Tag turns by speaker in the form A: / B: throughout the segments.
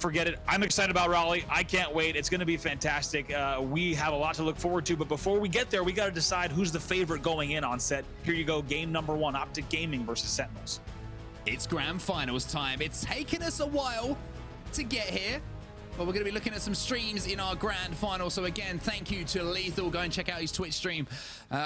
A: forget it. I'm excited about Raleigh. I can't wait. It's going to be fantastic. We have a lot to look forward to, but before we get there, we got to decide who's the favorite going in on set. Here you go, game number 1, Optic Gaming versus Sentinels.
B: It's grand finals time. It's taken us a while to get here, but we're going to be looking at some streams in our grand final. So again, thank you to LethuL. Go and check out his Twitch stream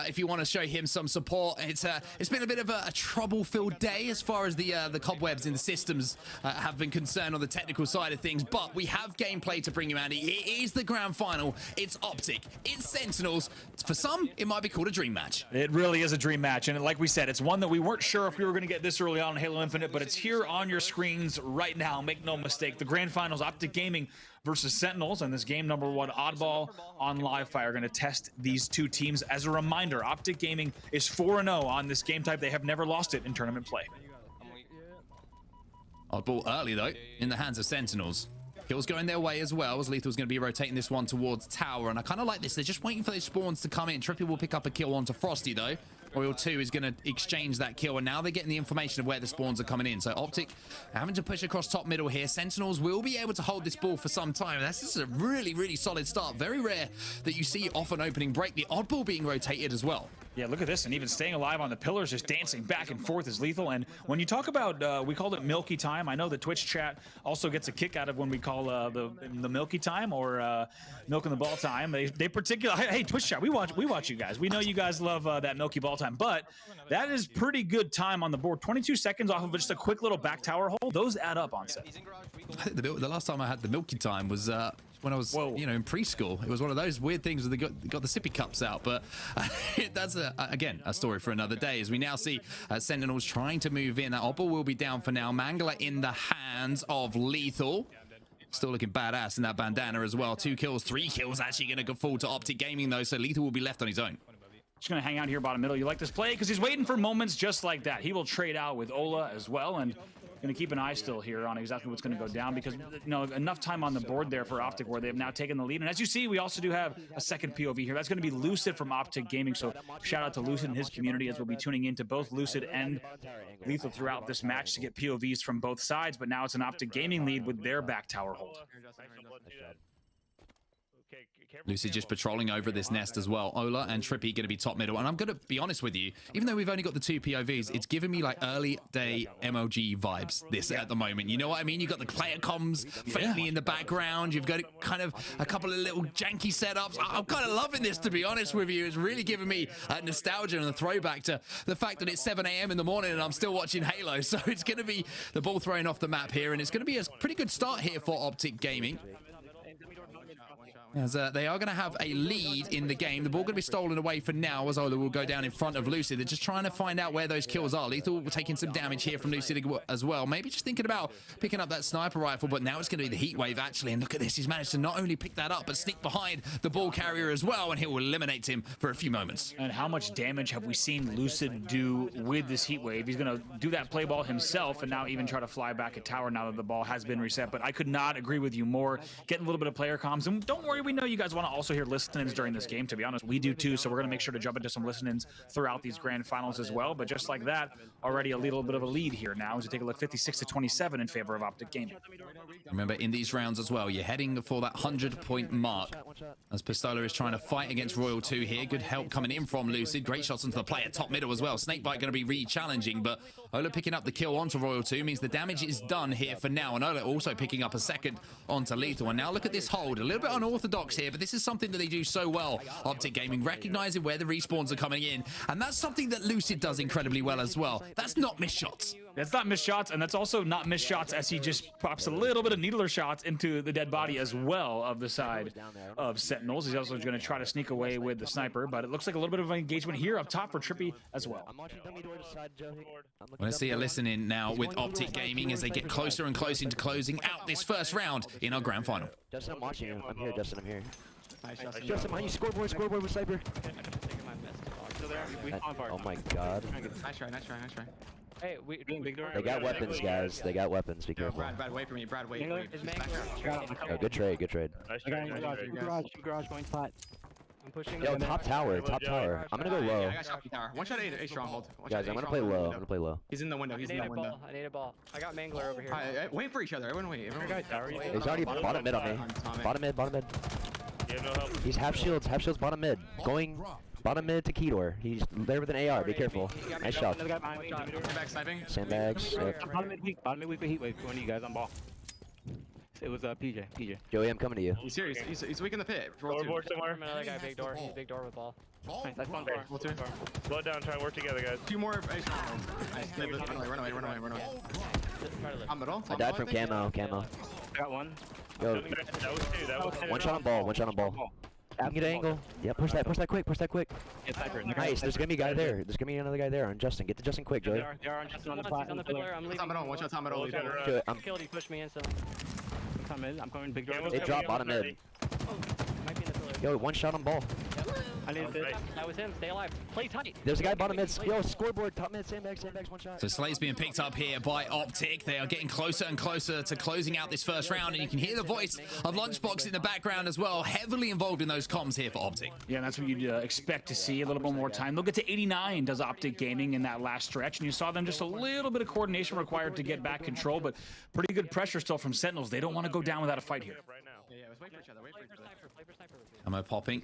B: if you want to show him some support. It's been a bit of a trouble-filled day as far as the cobwebs in the systems have been concerned on the technical side of things, but we have gameplay to bring you, Andy. It is the grand final. It's Optic. It's Sentinels. For some, it might be called a dream match.
A: It really is a dream match, and like we said, it's one that we weren't sure if we were going to get this early on in Halo Infinite, but it's here on your screens right now. Make no mistake, the grand finals, Optic Gaming versus Sentinels, and this game number 1, Oddball on Livefire, are going to test these two teams. As a reminder, Optic Gaming is 4-0 on this game type. They have never lost it in tournament play.
B: Oddball early, though, in the hands of Sentinels. Kills going their way as well, as LethuL's going to be rotating this one towards Tower, and I kind of like this. They're just waiting for those spawns to come in. TriPPPeY will pick up a kill onto Frosty, though. Royal 2 is going to exchange that kill, and now they're getting the information of where the spawns are coming in. So Optic having to push across top middle here. Sentinels will be able to hold this ball for some time. This is a really, really solid start. Very rare that you see off an opening break. The Oddball being rotated as well.
A: Yeah, look at this, and even staying alive on the pillars, just dancing back and forth is LethuL. And when you talk about, we called it milky time. I know the Twitch chat also gets a kick out of when we call the milky time or milking the ball time. They particularly, hey, Twitch chat, we watch you guys. We know you guys love that milky ball time, but that is pretty good time on the board. 22 seconds off of just a quick little back tower hold. Those add up on set.
B: The last time I had the milky time was when I was, you know, in preschool. It was one of those weird things where they got the sippy cups out. But that's, again, a story for another day. As we now see Sentinels trying to move in. That Oddball will be down for now. Mangler in the hands of LethuL. Still looking badass in that bandana as well. 2 kills, 3 kills actually going to go full to Optic Gaming, though. So LethuL will be left on his own.
A: Just going to hang out here bottom middle. You like this play? Because he's waiting for moments just like that. He will trade out with Ola as well, and going to keep an eye still here on exactly what's going to go down, because, you know, enough time on the board there for Optic where they have now taken the lead. And as you see, we also do have a second POV here. That's going to be Lucid from Optic Gaming. So shout out to Lucid and his community, as we'll be tuning into both Lucid and LethuL throughout this match to get POVs from both sides. But now it's an Optic Gaming lead with their back tower hold.
B: Lucid just patrolling over this nest as well. Ola and TriPPPeY going to be top middle. And I'm going to be honest with you, even though we've only got the 2 POVs, it's giving me like early day MLG vibes this at the moment. You know what I mean? You've got the player comms faintly in the background. You've got kind of a couple of little janky setups. I'm kind of loving this, to be honest with you. It's really giving me nostalgia and a throwback to the fact that it's 7 a.m. in the morning and I'm still watching Halo. So it's going to be the ball thrown off the map here, and it's going to be a pretty good start here for Optic Gaming, as they are going to have a lead in the game. The ball going to be stolen away for now, as Ola will go down in front of Lucid. They're just trying to find out where those kills are. LethuL taking some damage here from Lucid as well. Maybe just thinking about picking up that sniper rifle, but now it's going to be the heat wave, actually. And look at this. He's managed to not only pick that up, but sneak behind the ball carrier as well, and he will eliminate him for a few moments.
A: And how much damage have we seen Lucid do with this heat wave? He's going to do that play ball himself, and now even try to fly back at tower now that the ball has been reset. But I could not agree with you more. Getting a little bit of player comms. And don't worry, we know you guys want to also hear listen-ins during this game. To be honest, we do too, so we're going to make sure to jump into some listen-ins throughout these grand finals as well. But just like that, already a little bit of a lead here now as we take a look, 56-27 in favor of Optic Gaming.
B: Remember, in these rounds as well, you're heading for that 100-point mark, as Pistola is trying to fight against Royal 2 here. Good help coming in from Lucid. Great shots into the player top middle as well. SnakeBite going to be re-challenging, but Ola picking up the kill onto Royal 2 means the damage is done here for now, and Ola also picking up a second onto LethuL. And now look at this hold. A little bit unorthodox here, but this is something that they do so well. Optic Gaming recognizing where the respawns are coming in, and that's something that Lucid does incredibly well as well. That's not missed shots.
A: That's not missed shots, and that's also not missed shots as he just pops a little bit of needler shots into the dead body as well of the side of Sentinels. He's also going to try to sneak away with the sniper, but it looks like a little bit of an engagement here up top for TriPPPeY as well.
B: Let's see a listen in now with Optic Gaming as they get closer and closer into closing out this first round in our grand final.
C: Justin, I'm watching you. I'm here, Justin. I'm here. Justin, behind you. Scoreboard with Cyber. Oh my god.
D: Nice try.
E: Hey, we doing big door.
C: They got weapons, guys. They got weapons. Be careful.
D: Brad, wait for me. Brad, wait.
C: Oh, good trade. Good trade.
E: Garage going flat. I'm pushing.
C: Yo, top tower, top tower. I'm gonna go low.
D: I got shot tower. One shot A stronghold.
C: Guys, I'm gonna play low. I'm gonna play low.
D: He's in the window. He's in the window.
E: I need a ball. I got Mangler over here.
D: Alright, wait for each other. Everyone wait. Everyone wait.
C: He's already bottom mid on me. Bottom mid, bottom mid. He's half shields, bottom mid. Going bottom mid to key door. He's there with an AR. Be careful. Nice shot.
D: Back sniping.
C: Sandbags.
F: Bottom mid weak for heat wave. One of you guys on ball. It was PJ.
C: Joey, I'm coming to you.
D: He's serious. He's weak in the pit.
F: Board somewhere.
E: Another guy, big door. He's big door with ball.
F: Nice, that's one
D: Roll two.
F: Slow it down, try and work together, guys.
D: Two more A stronghold. Nice. Run away. I'm middle.
C: I died from camo.
F: Got one.
C: Yo,
F: That was
C: one shot on ball. I can get an angle. Yeah, push that quick.
F: Get sniper.
C: Nice, there's gonna be a guy there. There's gonna be another guy there on Justin. Get to Justin quick, Joey.
F: They are on Justin on the
E: He's
F: pot.
E: on the pillar. I'm leaving.
D: Top middle. One shot top middle.
C: Joey,
E: Killed. He pushed me instantly.
F: I'm coming big door.
C: They dropped bottom mid.
E: Might be in the pillar.
C: Yo, one shot on ball.
F: I need this.
E: That was him. Stay alive. Play tight.
C: There's a guy bottom mid. Yo, scoreboard, top mid, sandbags, one shot.
B: So Slade's being picked up here by Optic. They are getting closer and closer to closing out this first round, and you can hear the voice of Lunchbox in the background as well, heavily involved in those comms here for Optic.
A: Yeah, and that's what you'd expect to see, a little bit more time. They'll get to 89, does Optic Gaming in that last stretch, and you saw them just a little bit of coordination required to get back control, but pretty good pressure still from Sentinels. They don't want to go down without a fight here.
D: Yeah, let's wait for each other.
E: Play for sniper.
B: Ammo popping.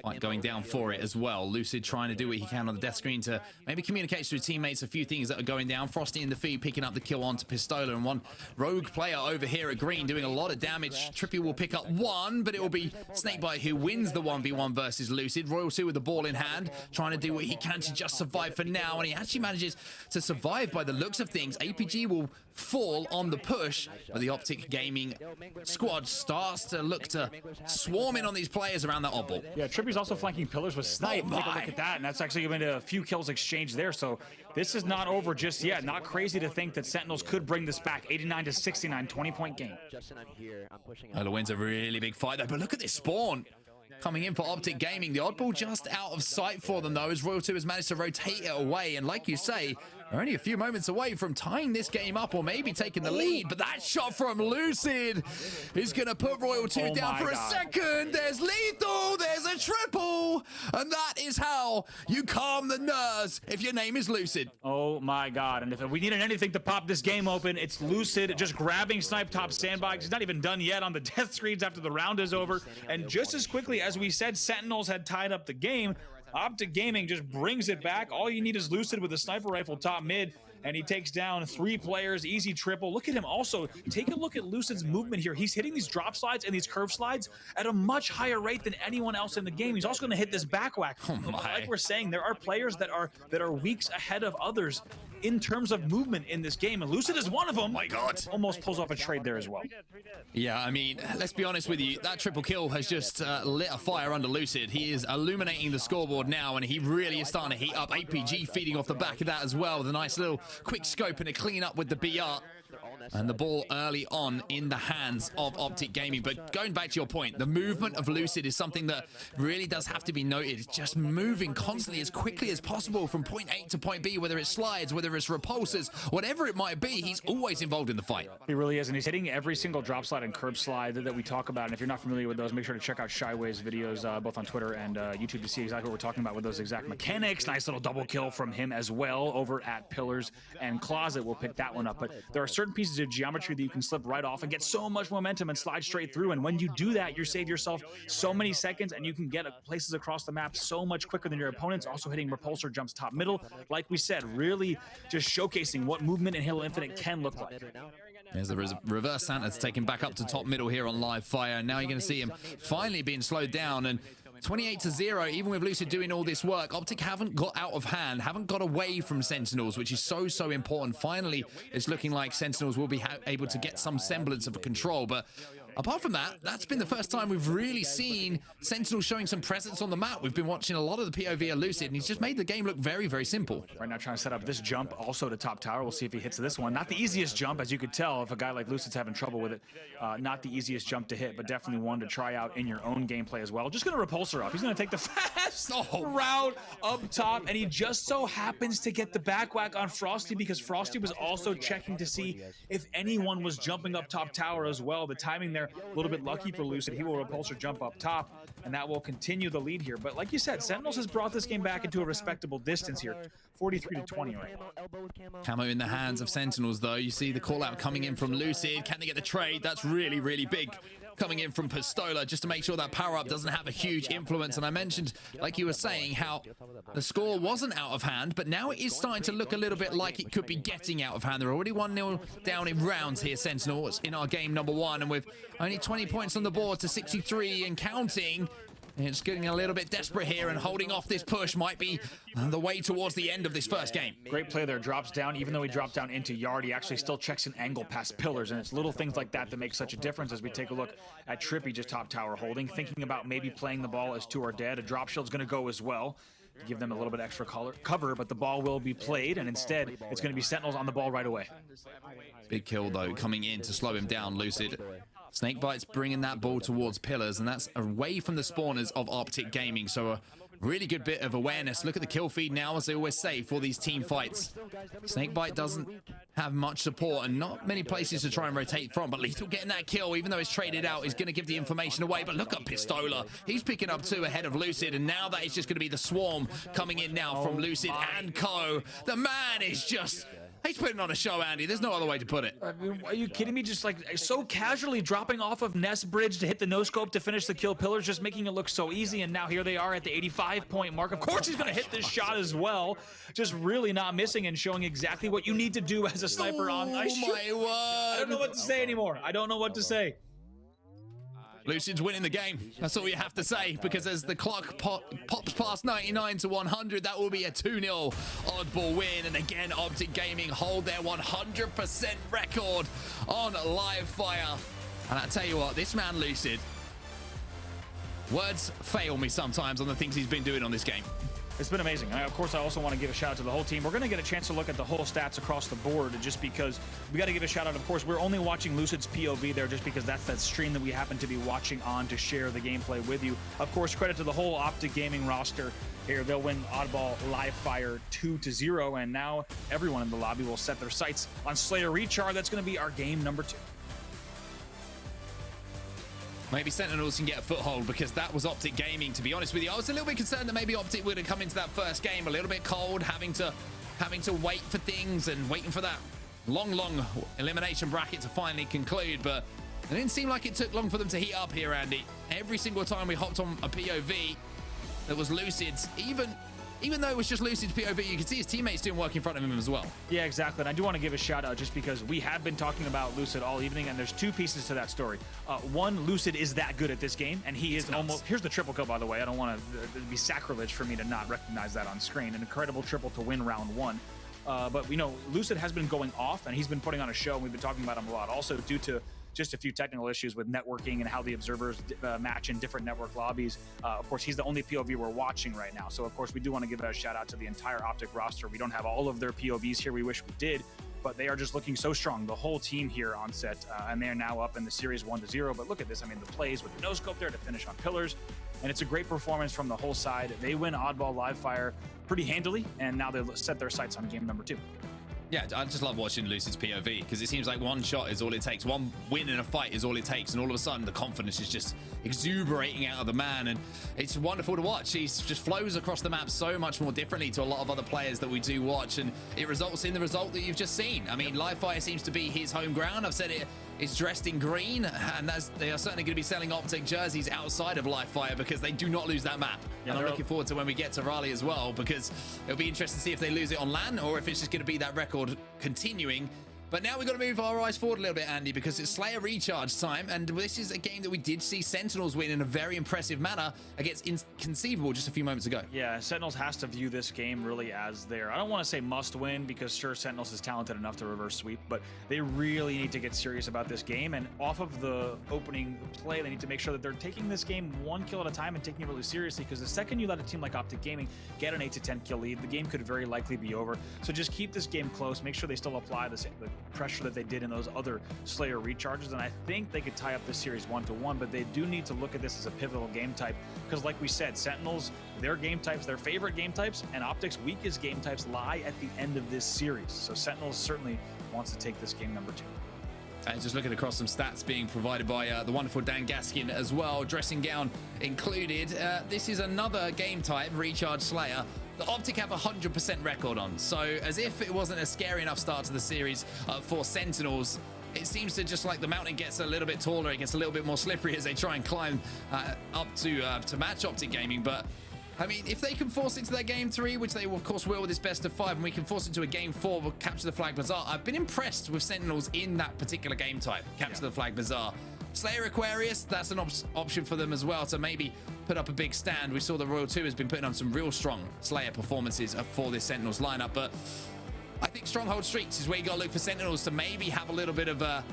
B: Like going down for it as well. Lucid trying to do what he can on the death screen to maybe communicate to his teammates a few things that are going down. Frosty in the feed picking up the kill onto Pistola, and one rogue player over here at green doing a lot of damage. TriPPPeY will pick up one, but it will be SnakeBite who wins the 1v1 versus Lucid. Royal2 with the ball in hand, trying to do what he can to just survive for now, and he actually manages to survive by the looks of things. APG will fall on the push, but the Optic Gaming squad starts to look to swarm in on these players around that oddball.
A: Yeah, TriPPPeY's also flanking pillars with Snipe.
B: Oh
A: Take a
B: my.
A: look at that, and that's actually given a few kills exchanged there, so this is not over just yet. Not crazy to think that Sentinels could bring this back. 89 to 69, 20-point game.
C: Justin, I'm here. I'm pushing
B: Ola wins a really big fight though, but look at this spawn. Coming in for Optic Gaming. The oddball just out of sight for them though, as Royal2 has managed to rotate it away, and like you say, they're only a few moments away from tying this game up or maybe taking the lead, but that shot from Lucid is going to put Royal2 down for a second. There's LethuL, there's a triple, and that is how you calm the nerves if your name is Lucid.
A: Oh my god, and if we needed anything to pop this game open, it's Lucid just grabbing Snipe top sandbox. He's not even done yet on the death screens after the round is over, and just as quickly as we said Sentinels had tied up the game, Optic Gaming just brings it back. All you need is Lucid with a sniper rifle top mid, and he takes down 3 players, easy triple. Look at him also. Take a look at Lucid's movement here. He's hitting these drop slides and these curve slides at a much higher rate than anyone else in the game. He's also going to hit this back whack.
B: Oh my.
A: Like we're saying, there are players that are weeks ahead of others in terms of movement in this game, and Lucid is one of them.
B: Oh my god.
A: Almost pulls off a trade there as well.
B: Yeah, I mean, let's be honest with you. That triple kill has just lit a fire under Lucid. He is illuminating the scoreboard now, and he really is starting to heat up. APG feeding off the back of that as well, with a nice little quick scope and a clean up with the BR. And the ball early on in the hands of Optic Gaming. But going back to your point, the movement of Lucid is something that really does have to be noted. It's just moving constantly as quickly as possible from point A to point B, whether it's slides, whether it's repulsors, whatever it might be, he's always involved in the fight.
A: He really is, and he's hitting every single drop slide and curb slide that we talk about. And if you're not familiar with those, make sure to check out Shyway's videos, both on Twitter and YouTube, to see exactly what we're talking about with those exact mechanics. Nice little double kill from him as well over at Pillars and Closet. We'll pick that one up. But there are certain pieces of geometry that you can slip right off and get so much momentum and slide straight through. And when you do that, you save yourself so many seconds, and you can get places across the map so much quicker than your opponents. Also hitting repulsor jumps top middle. Like we said, really just showcasing what movement in Halo Infinite can look like.
B: There's the reverse Santa to take him back up to top middle here on live fire. And now you're going to see him finally being slowed down. And 28-0, even with Lucid doing all this work, Optic haven't got out of hand, haven't got away from Sentinels, which is so important. Finally, it's looking like Sentinels will be able to get some semblance of a control, but apart from that, that's been the first time we've really seen Sentinels showing some presence on the map. We've been watching a lot of the POV of Lucid, and he's just made the game look very simple.
A: Right now trying to set up this jump also to top tower. We'll see if he hits this one. Not the easiest jump, as you could tell, if a guy like Lucid's having trouble with it. Not the easiest jump to hit, but definitely one to try out in your own gameplay as well. Just going to repulsor up. He's going to take the fast route up top, and he just so happens to get the back whack on Frosty, because Frosty was also checking to see if anyone was jumping up top tower as well. The timing there there. A little bit lucky for Lucid. He will repulsor jump up top, and that will continue the lead here. But like you said, Sentinels has brought this game back into a respectable distance here. 43 to 20 right now.
B: Camo in the hands of Sentinels, though. You see the call out coming in from Lucid. Can they get the trade? That's really, really big. Coming in from Pistola just to make sure that power-up doesn't have a huge influence. And I mentioned, like you were saying, how the score wasn't out of hand, but now it is starting to look a little bit like it could be getting out of hand. They're already 1-0 down in rounds here, Sentinels, in our game number 1. And with only 20 points on the board to 63 and counting, it's getting a little bit desperate here, and holding off this push might be the way towards the end of this first game.
A: Great play there. Drops down. Even though he dropped down into yard, he actually still checks an angle past pillars, and it's little things like that that make such a difference as we take a look at TriPPPeY just top tower holding, thinking about maybe playing the ball as 2 are dead. A drop shield's going to go as well, give them a little bit extra cover, but the ball will be played, and instead it's going to be Sentinels on the ball right away.
B: Big kill, though, coming in to slow him down, Lucid. SnakeBite's bringing that ball towards pillars, and that's away from the spawners of Optic Gaming, so a really good bit of awareness. Look at the kill feed now, as they always say, for these team fights. SnakeBite doesn't have much support and not many places to try and rotate from, but LethuL getting that kill, even though it's traded out, is going to give the information away. But look at Pistola. He's picking up 2 ahead of Lucid, and now that is just going to be the swarm coming in now from Lucid and Co. The man is just... he's putting on a show, Andy. There's no other way to put it.
A: I mean, are you kidding me? Just like so casually dropping off of Nest Bridge to hit the no-scope to finish the kill pillars, just making it look so easy. And now here they are at the 85-point mark. Of course he's going to hit this shot as well. Just really not missing and showing exactly what you need to do as a sniper on ice.
B: Oh, my word.
A: I don't know what to say anymore. I don't know what to say.
B: Lucid's winning the game. That's all you have to say, because as the clock pops past 99 to 100, that will be a 2-0 Oddball win. And again, Optic Gaming hold their 100% record on live fire. And I tell you what, this man Lucid, words fail me sometimes on the things he's been doing on this game.
A: It's been amazing. Of course, I also want to give a shout out to the whole team. We're going to get a chance to look at the whole stats across the board, just because we got to give a shout out. Of course, we're only watching Lucid's POV there just because that's that stream that we happen to be watching on to share the gameplay with you. Of course, credit to the whole Optic Gaming roster here. They'll win Oddball live fire 2-0, and now everyone in the lobby will set their sights on Slayer Recharge. That's going to be our game number 2.
B: Maybe Sentinels can get a foothold, because that was Optic Gaming, to be honest with you. I was a little bit concerned that maybe Optic would have come into that first game a little bit cold, having to wait for things and waiting for that long elimination bracket to finally conclude. But it didn't seem like it took long for them to heat up here, Andy. Every single time we hopped on a POV that was Lucid's, even though it was just Lucid's POV, you can see his teammates doing work in front of him as well.
A: Yeah, exactly. And I do want to give a shout out just because we have been talking about Lucid all evening, and there's 2 pieces to that story. One, Lucid is that good at this game, and he is almost... Here's the triple kill, by the way. I don't want to be sacrilege for me to not recognize that on screen. An incredible triple to win round 1. But, you know, Lucid has been going off, and he's been putting on a show, and we've been talking about him a lot. Also, due to just a few technical issues with networking and how the observers match in different network lobbies. Of course, he's the only POV we're watching right now. So, of course, we do want to give a shout out to the entire Optic roster. We don't have all of their POVs here. We wish we did, but they are just looking so strong. The whole team here on set, and they are now up in the series 1-0. But look at this. I mean, the plays with the no-scope there to finish on pillars. And it's a great performance from the whole side. They win Oddball live fire pretty handily, and now they'll set their sights on game number 2.
B: Yeah, I just love watching Lucid's POV, because it seems like one shot is all it takes. One win in a fight is all it takes. And all of a sudden, the confidence is just exuberating out of the man. And it's wonderful to watch. He just flows across the map so much more differently to a lot of other players that we do watch. And it results in the result that you've just seen. I mean, live fire seems to be his home ground. I've said it. It's dressed in green, and they are certainly going to be selling Optic jerseys outside of live fire, because they do not lose that map. Yeah, and I'm looking forward to when we get to Raleigh as well, because it'll be interesting to see if they lose it on LAN or if it's just going to be that record continuing. But now we've got to move our eyes forward a little bit, Andy, because it's Slayer Recharge time, and this is a game that we did see Sentinels win in a very impressive manner against Inconceivable just a few moments ago.
A: Yeah, Sentinels has to view this game really as their, I don't want to say must win, because sure, Sentinels is talented enough to reverse sweep, but they really need to get serious about this game, and off of the opening play, they need to make sure that they're taking this game 1 kill at a time and taking it really seriously, because the second you let a team like Optic Gaming get an 8 to 10 kill lead, the game could very likely be over. So just keep this game close, make sure they still apply the pressure that they did in those other Slayer recharges, and I think they could tie up this series 1-1, but they do need to look at this as a pivotal game type, because like we said, Sentinels, their game types, their favorite game types, and Optic's weakest game types lie at the end of this series. So Sentinels certainly wants to take this game number 2.
B: And just looking across some stats being provided by the wonderful Dan Gaskin as well, dressing gown included. This is another game type, Recharge Slayer, the Optic have 100% record on. So as if it wasn't a scary enough start to the series for Sentinels, it seems to just like the mountain gets a little bit taller, it gets a little bit more slippery as they try and climb up to match Optic Gaming. But I mean, if they can force it to their game 3, which they of course will with this best of 5, and we can force it to a game 4, we'll capture the flag Bazaar. I've been impressed with Sentinels in that particular game type, capture the flag Bazaar. Slayer Aquarius, that's an option for them as well to maybe put up a big stand. We saw the Royal 2 has been putting on some real strong Slayer performances for this Sentinels lineup, but I think Strongholds Streets is where you got to look for Sentinels to maybe have a little bit of a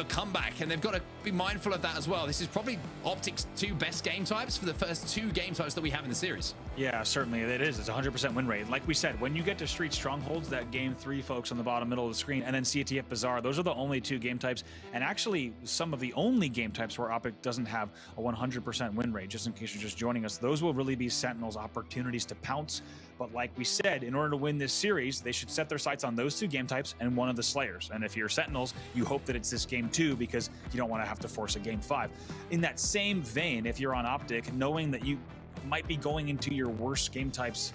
B: comeback, and they've got to be mindful of that as well. This is probably Optic's 2 best game types for the first 2 game types that we have in the series.
A: Yeah, certainly it is. It's 100% win rate. Like we said, when you get to Street Strongholds, that game 3 folks on the bottom middle of the screen, and then CTF Bazaar, those are the only 2 game types, and actually some of the only game types where Optic doesn't have a 100% win rate. Just in case you're just joining us, those will really be Sentinels' opportunities to pounce. But like we said, in order to win this series, they should set their sights on those 2 game types and one of the Slayers. And if you're Sentinels, you hope that it's this game 2 because you don't want to have to force a game 5. In that same vein, if you're on Optic, knowing that you might be going into your worst game types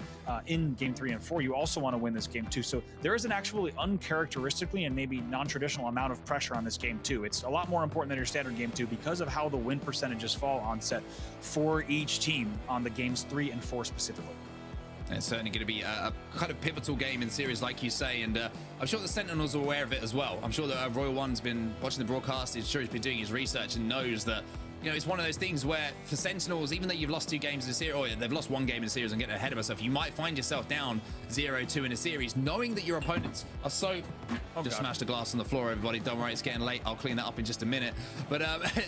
A: in game 3 and 4, you also want to win this game 2. So there is an actually uncharacteristically and maybe non-traditional amount of pressure on this game 2. It's a lot more important than your standard game 2 because of how the win percentages fall on set for each team on the games 3 and 4 specifically.
B: It's certainly going to be a kind of pivotal game in the series, like you say, and I'm sure the Sentinels are aware of it as well. I'm sure that Royal One's been watching the broadcast, he's sure he's been doing his research and knows that, you know, it's one of those things where for Sentinels, even though you've lost 2 games in a series, or they've lost 1 game in a series and getting ahead of us, you might find yourself down 0-2 in a series, knowing that your opponents are so... smashed the glass on the floor, everybody. Don't worry, it's getting late. I'll clean that up in just a minute. But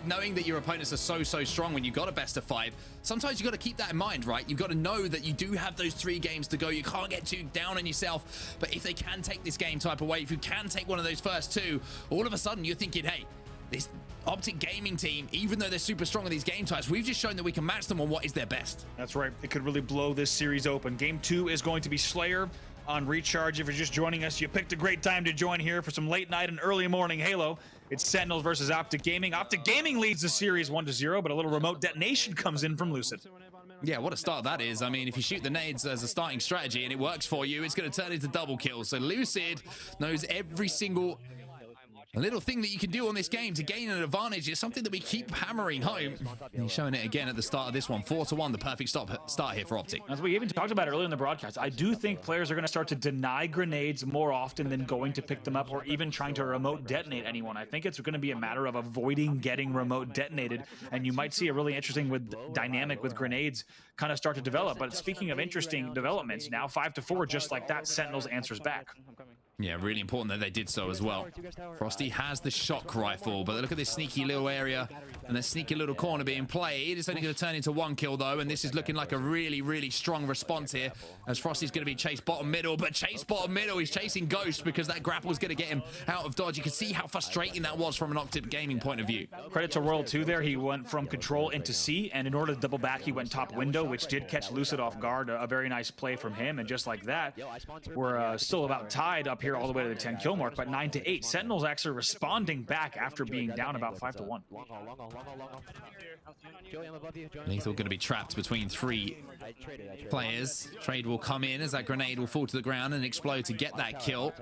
B: knowing that your opponents are so strong when you've got a best of 5, sometimes you've got to keep that in mind, right? You've got to know that you do have those 3 games to go. You can't get too down on yourself. But if they can take this game type away, if you can take one of those first 2, all of a sudden you're thinking, hey, this Optic Gaming team, even though they're super strong in these game types, we've just shown that we can match them on what is their best.
A: That's right. It could really blow this series open. Game 2 is going to be Slayer on Recharge. If you're just joining us, you picked a great time to join here for some late night and early morning Halo. It's Sentinels versus Optic Gaming. Optic Gaming leads the series 1-0, but a little remote detonation comes in from Lucid.
B: Yeah, what a start that is. I mean, if you shoot the nades as a starting strategy and it works for you, it's going to turn into double kills. So Lucid knows every single little thing that you can do on this game to gain an advantage. Is something that we keep hammering home. And he's showing it again at the start of this one. 4-1, the perfect start here for Optic.
A: As we even talked about earlier in the broadcast, I do think players are going to start to deny grenades more often than going to pick them up or even trying to remote detonate anyone. I think it's going to be a matter of avoiding getting remote detonated, and you might see a really interesting dynamic with grenades kind of start to develop. But speaking of interesting developments, now 5-4, just like that, Sentinels answers back.
B: Yeah, really important that they did so as well. Frosty has the shock rifle, but look at this sneaky little area and the sneaky little corner being played. It's only going to turn into 1 kill though, and this is looking like a really strong response here as Frosty's going to be chased bottom middle, but chased bottom middle. He's chasing Ghost because that grapple is going to get him out of dodge. You can see how frustrating that was from an Optic Gaming point of view.
A: Credit to Royal 2 there. He went from control into C, and in order to double back, he went top window, which did catch Lucid off guard. A very nice play from him, and just like that, we're still about tied up here all the way to the 10 kill mark, but 9-8. Sentinels actually responding back after being down about 5-1.
B: LethuL going to be trapped between 3 players. Trade will come in as that grenade will fall to the ground and explode to get that kill.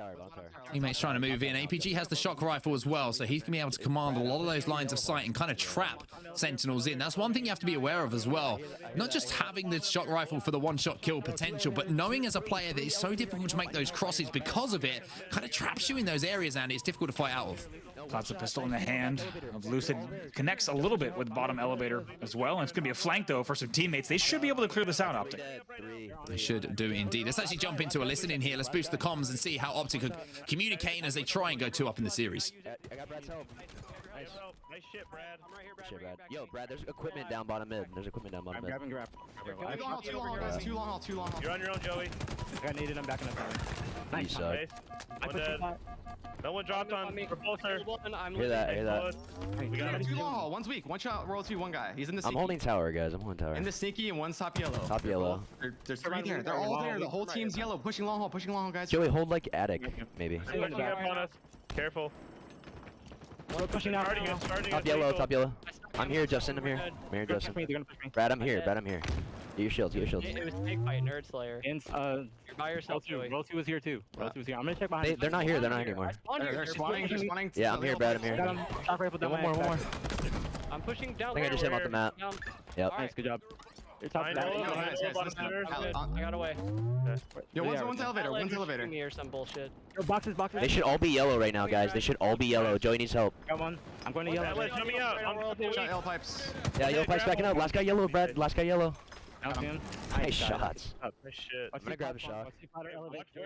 B: Teammates trying to move in. APG has the shock rifle as well, so he's going to be able to command a lot of those lines of sight and kind of trap Sentinels in. That's one thing you have to be aware of as well. Not just having the shock rifle for the one-shot kill potential, but knowing as a player that it's so difficult to make those crosses because of it, kind of traps you in those areas and it's difficult to fight out of.
A: Plots a pistol in the hand of Lucid. Connects a little bit with the bottom elevator as well. And it's going to be a flank, though, for some teammates. They should be able to clear this out, Optic.
B: They should do indeed. Let's actually jump into a listen in here. Let's boost the comms and see how Optic are communicating as they try and go 2 up in the series.
C: I got Brad's help.
D: Nice shit, Brad.
E: I'm right here, Brad.
C: Shit, Brad. Yo, Brad, there's equipment down bottom mid. There's equipment down bottom mid.
F: Grab and grab.
G: Too long, guys. Too long, too long.
D: You're on your own, Joey.
F: I got needed. I'm back in the tower.
C: Nice.
D: Okay. One dead. No one dropped on repulsor.
C: Hear that, hear that.
D: We got him.
G: Too long haul. One's weak. One shot, Royal 2, one guy. He's in the
C: I'm
G: sneaky.
C: holding tower, guys. I'm holding tower.
G: In the sneaky and one's top yellow.
C: Top yellow.
G: There's 3 there. They're all there. The whole team's yellow. Pushing long haul, guys.
C: Joey, hold like attic, maybe.
D: Pushing up on us. Careful.
F: We're pushing out.
C: Top yellow, top yellow. I'm here, Justin. I'm here. I'm here,
F: They're gonna
C: Justin.
F: push me. They're gonna push me.
C: Brad, I'm here. Brad, I'm here. Get your shields. Get your shields.
E: It was SnakeBite, Nerd Slayer.
F: And
E: You're by yourself, Joey.
F: Roll 2 was here too. Roll 2 was here. I'm gonna check behind.
C: They're not here. They're not here anymore.
G: They're spawning. They're spawning.
C: Yeah, I'm here, Brad. I'm
F: Got
C: here.
F: him. Shock rifle down
C: One
F: my
C: more, one
F: back.
C: more.
E: I'm pushing down
C: I think I just hit him off the map.
E: Down.
C: Yep.
F: Nice, good job. You're top
D: I
F: back.
D: know.
G: Guys, listen.
E: I got away.
G: Yo, one's elevator. One's elevator.
E: Me or some bullshit.
F: Yo, boxes, boxes.
C: They should all be yellow right now, guys. They should all be yellow. Joey needs help.
F: Got one. I'm going to yellow.
D: Outlet coming out.
G: Shot L pipes.
C: Yeah, yellow pipes backing up. Last guy yellow, Brad. Last guy yellow. Nice shots.
D: Nice shit.
C: I'm gonna grab a shot.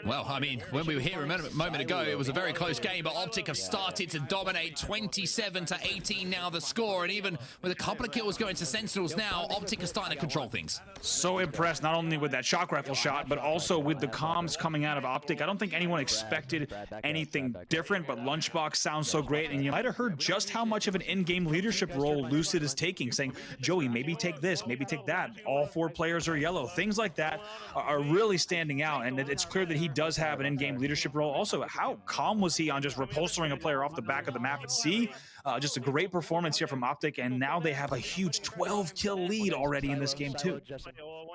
B: Well, I mean, when we were here a moment ago, it was a very close game, but Optic have started to dominate 27-18 now the score, and even with a couple of kills going to Sentinels now, Optic are starting to control things.
A: So impressed not only with that shock rifle shot, but also with the comms coming out of Optic. I don't think anyone expected anything different, but Lunchbox sounds so great, and you might have heard just how much of an in-game leadership role Lucid is taking, saying, Joey, maybe take this, maybe take that. All 4 players are yellow. Things like that are really standing out, and it's clear that he does have an in-game leadership role. Also, how calm was he on just repulsoring a player off the back of the map at C? Just a great performance here from Optic, and now they have a huge 12-kill lead already in this game, too.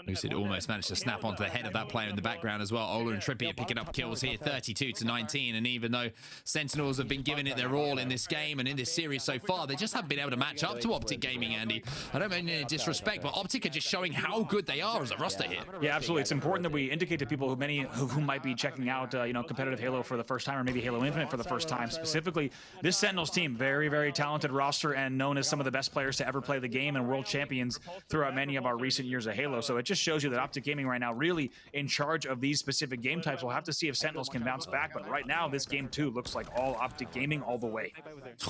B: Lucid almost managed to snap onto the head of that player in the background as well. Ola and TriPPPeY are picking up kills here, 32-19, and even though Sentinels have been giving it their all in this game and in this series so far, they just haven't been able to match up to Optic Gaming, Andy. I don't mean any disrespect, but Optic are just showing how good they are as a roster here.
A: Yeah, absolutely. It's important that we indicate to people who might be checking out, competitive Halo for the first time, or maybe Halo Infinite for the first time. Specifically, this Sentinels team, very, very talented roster and known as some of the best players to ever play the game and world champions throughout many of our recent years of Halo. So it just shows you that Optic Gaming right now really in charge of these specific game types. We'll have to see if Sentinels can bounce back, but right now this game too looks like all Optic Gaming all the way.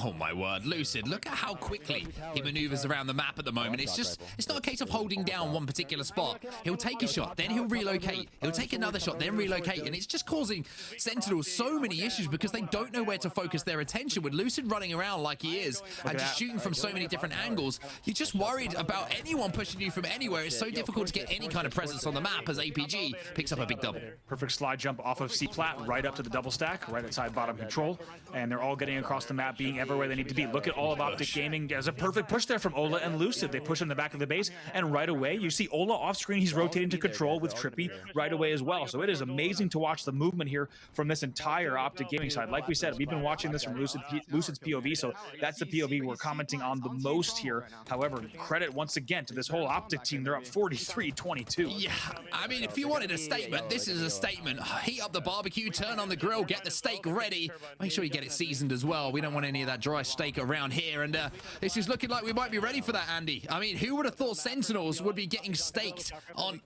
B: Oh my word, Lucid, look at how quickly he maneuvers around the map at the moment. It's not a case of holding down one particular spot. He'll take a shot, then he'll relocate. He'll take another shot, then relocate, and it's just causing Sentinels so many issues because they don't know where to focus their attention. With Lucid running around like he is and just shooting from so many different angles, you're just worried about anyone pushing you from anywhere. It's so difficult to get any kind of presence on the map as APG picks up a big double.
A: Perfect slide jump off of C-Plat right up to the double stack, right outside bottom control, and they're all getting across the map, being everywhere they need to be. Look at all of Optic Gaming. There's a perfect push there from Ola and Lucid. They push in the back of the base, and right away, you see Ola off screen. He's rotating to control with TriPPPeY right away as well. So it is amazing to watch the movement here from this entire Optic Gaming side. Like we said, we've been watching this from Lucid's POV, so that's the POV we're commenting on the most here. However, credit once again to this whole Optic team. They're up 43-22.
B: Yeah, I mean, if you wanted a statement, this is a statement. Heat up the barbecue, turn on the grill, get the steak ready. Make sure you get it seasoned as well. We don't want any of that dry steak around here. And this is looking like we might be ready for that, Andy. I mean, who would have thought Sentinels would be getting staked on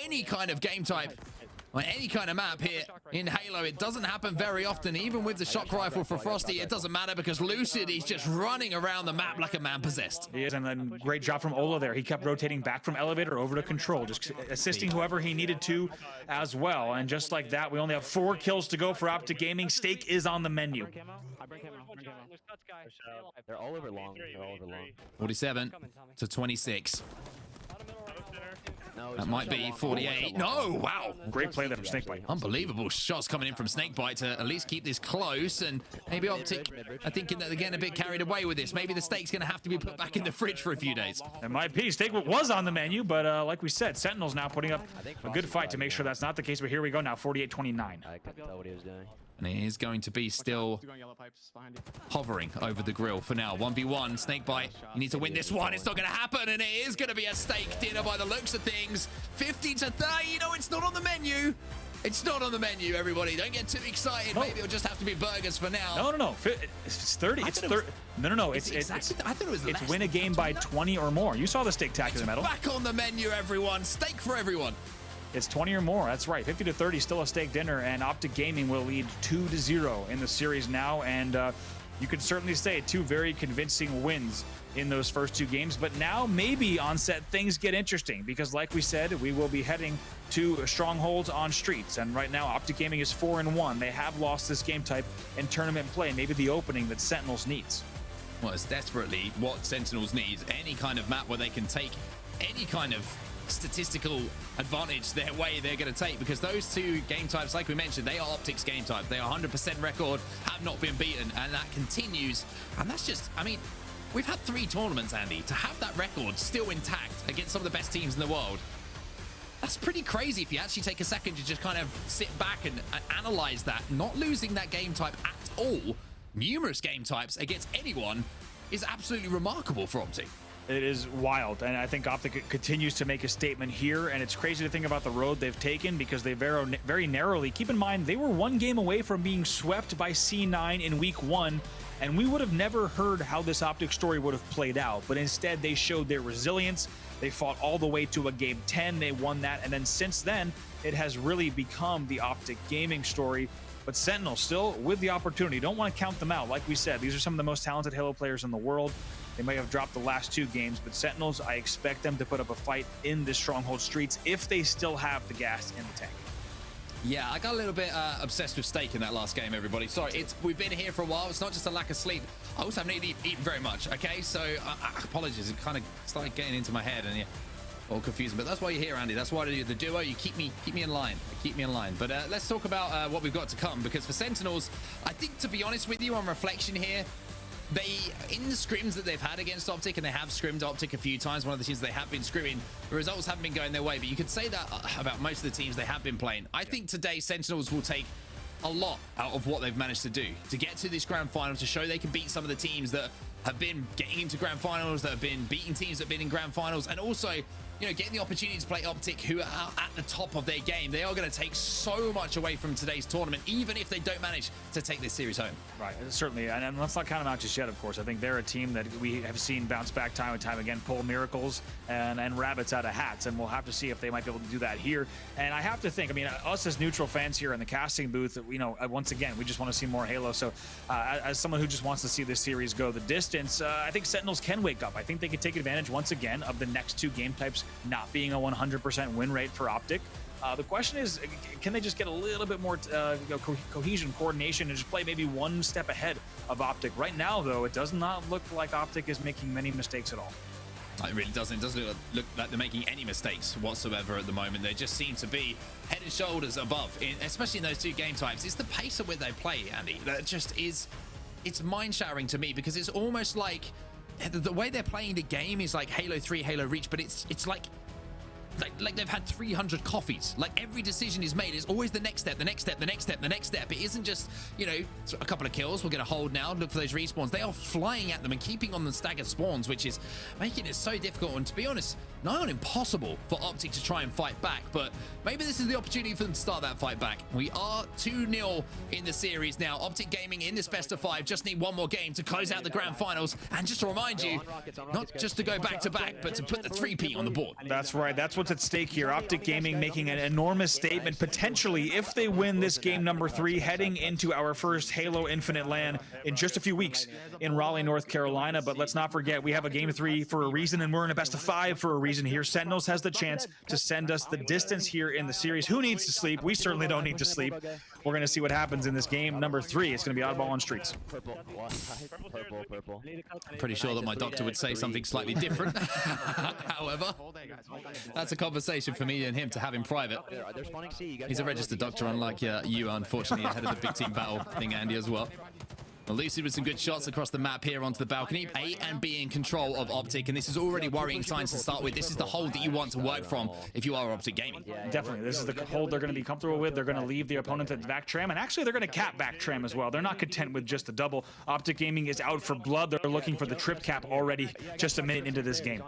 B: any kind of game type? On any kind of map here in Halo? It doesn't happen very often. Even with the shock rifle for Frosty, it doesn't matter because Lucid is just running around the map like a man possessed.
A: He is, and then great job from Ola there. He kept rotating back from elevator over to control, just assisting whoever he needed to as well. And just like that, we only have 4 kills to go for Optic Gaming. Steak is on the menu.
C: They're all over long. They're all over long.
B: 47-26. That might be 48. No, wow.
A: Great play there from SnakeBite.
B: Unbelievable shots coming in from SnakeBite to at least keep this close. And maybe Optic are thinking that they're getting a bit carried away with this. Maybe the steak's going to have to be put back in the fridge for a few days.
A: It might be. Steak was on the menu, but like we said, Sentinels now putting up a good fight to make sure that's not the case. But here we go now, 48-29.
C: I couldn't tell what he was doing.
B: And it is going to be still hovering over the grill for now. 1v1, SnakeBite. You need to win this one. It's not going to happen, and it is going to be a steak dinner by the looks of things. 50-30. No, it's not on the menu. It's not on the menu, everybody. Don't get too excited. Maybe it'll just have to be burgers for now.
A: No. It's 30. It's 30. No. It's
B: I thought it was less.
A: It's win a game by 20 or more. You saw the steak tack in the middle.
B: Back on the menu, everyone. Steak for everyone.
A: It's 20 or more. That's right. 50-30, still a steak dinner, and Optic Gaming will lead 2-0 in the series now. And you could certainly say 2 very convincing wins in those first 2 games. But now maybe on set things get interesting because, like we said, we will be heading to Strongholds on Streets. And right now, Optic Gaming is 4-1. They have lost this game type in tournament play. Maybe the opening that Sentinels needs.
B: Well, it's desperately what Sentinels need. Any kind of map where they can take any kind of statistical advantage their way they're going to take, because those two game types, like we mentioned, they are Optic's game type. They are 100% record, have not been beaten, and that continues. And that's just, I mean, we've had 3 tournaments, Andy. To have that record still intact against some of the best teams in the world, that's pretty crazy if you actually take a second to just kind of sit back and analyze that. Not losing that game type at all, numerous game types against anyone, is absolutely remarkable for Optic.
A: It is wild, and I think Optic continues to make a statement here, and it's crazy to think about the road they've taken, because they very narrowly, keep in mind, they were 1 game away from being swept by C9 in week 1, and we would have never heard how this Optic story would have played out, but instead they showed their resilience. They fought all the way to a game 10, they won that, and then since then, it has really become the Optic gaming story. But Sentinels still with the opportunity. Don't want to count them out. Like we said, these are some of the most talented Halo players in the world. They might have dropped the last 2 games, but Sentinels, I expect them to put up a fight in this Stronghold Streets if they still have the gas in the tank.
B: Yeah, I got a little bit obsessed with steak in that last game, everybody. Sorry, we've been here for a while. It's not just a lack of sleep. I also haven't eaten very much, okay? So apologies. It kind of started getting into my head, and yeah, all confusing. But that's why you're here, Andy. That's why I do the duo. You keep me in line. Keep me in line. But let's talk about what we've got to come, because for Sentinels, I think, to be honest with you, on reflection here, in the scrims that they've had against Optic, and they have scrimmed Optic a few times, one of the teams they have been scrimming, the results haven't been going their way. But you could say that about most of the teams they have been playing. I think today Sentinels will take a lot out of what they've managed to do to get to this grand final, to show they can beat some of the teams that have been getting into grand finals, that have been beating teams that have been in grand finals, and also, you know, getting the opportunity to play Optic, who are at the top of their game. They are going to take so much away from today's tournament, even if they don't manage to take this series home. Right,
A: certainly, and let's not count them out just yet, of course. I think they're a team that we have seen bounce back time and time again, pull miracles and rabbits out of hats, and we'll have to see if they might be able to do that here. And I have to think, I mean, us as neutral fans here in the casting booth, you know, once again, we just want to see more Halo. So as someone who just wants to see this series go the distance, I think Sentinels can wake up. I think they can take advantage once again of the next 2 game types not being a 100% win rate for Optic. The question is, can they just get a little bit more cohesion, coordination, and just play maybe 1 step ahead of Optic? Right now, though, it does not look like Optic is making many mistakes at all.
B: It really doesn't. It doesn't look like they're making any mistakes whatsoever at the moment. They just seem to be head and shoulders above, especially in those 2 game types. It's the pace at which they play, Andy, that just is, it's mind-shattering to me, because it's almost like the way they're playing the game is like Halo 3, Halo Reach, but it's like they've had 300 coffees. Like, every decision is made. It's always the next step, the next step, the next step, the next step. It isn't just, you know, a couple of kills, we'll get a hold now, look for those respawns. They are flying at them and keeping on the staggered spawns, which is making it so difficult, and to be honest, nigh on impossible for Optic to try and fight back. But maybe this is the opportunity for them to start that fight back. We are 2-0 in the series now. Optic Gaming in this best of 5 just need 1 more game to close out the grand finals, and just to remind you, not just to go back to back, but to put the 3P on the board.
A: That's right. That's what's at stake here. Optic Gaming making an enormous statement, potentially, if they win this game number 3, heading into our first Halo Infinite LAN in just a few weeks in Raleigh, North Carolina. But let's not forget, we have a game 3 for a reason, and we're in a best of 5 for a reason here. Sentinels has the chance to send us the distance here in the series. Who needs to sleep? We certainly don't need to sleep. We're going to see what happens in this game number 3. It's going to be Oddball on Streets.
C: Purple.
B: Pretty sure that my doctor would say something slightly different. However, that's a conversation for me and him to have in private. He's a registered doctor, unlike you, unfortunately, ahead of the big team battle thing, Andy, as well. Well, Lucid with some good shots across the map here onto the balcony. A and B in control of Optic, and this is already worrying signs to start with. This is the hold that you want to work from if you are Optic Gaming.
A: Definitely. This is the hold they're going to be comfortable with. They're going to leave the opponent at back tram, and actually they're going to cap back tram as well. They're not content with just the double. Optic Gaming is out for blood. They're looking for the trip cap already just a minute into this game.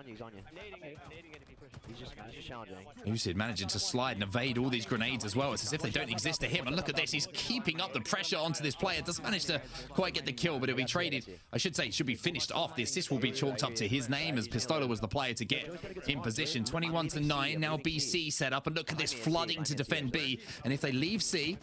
C: He's just challenging.
B: Lucid managing to slide and evade all these grenades as well. It's as if they don't exist to him. And look at this. He's keeping up the pressure onto this player. Doesn't manage to quite get the kill, but it'll be traded. I should say it should be finished off. The assist will be chalked up to his name, as Pistola was the player to get in position. 21-9. Now BC set up. And look at this, flooding to defend B. And if they leave C,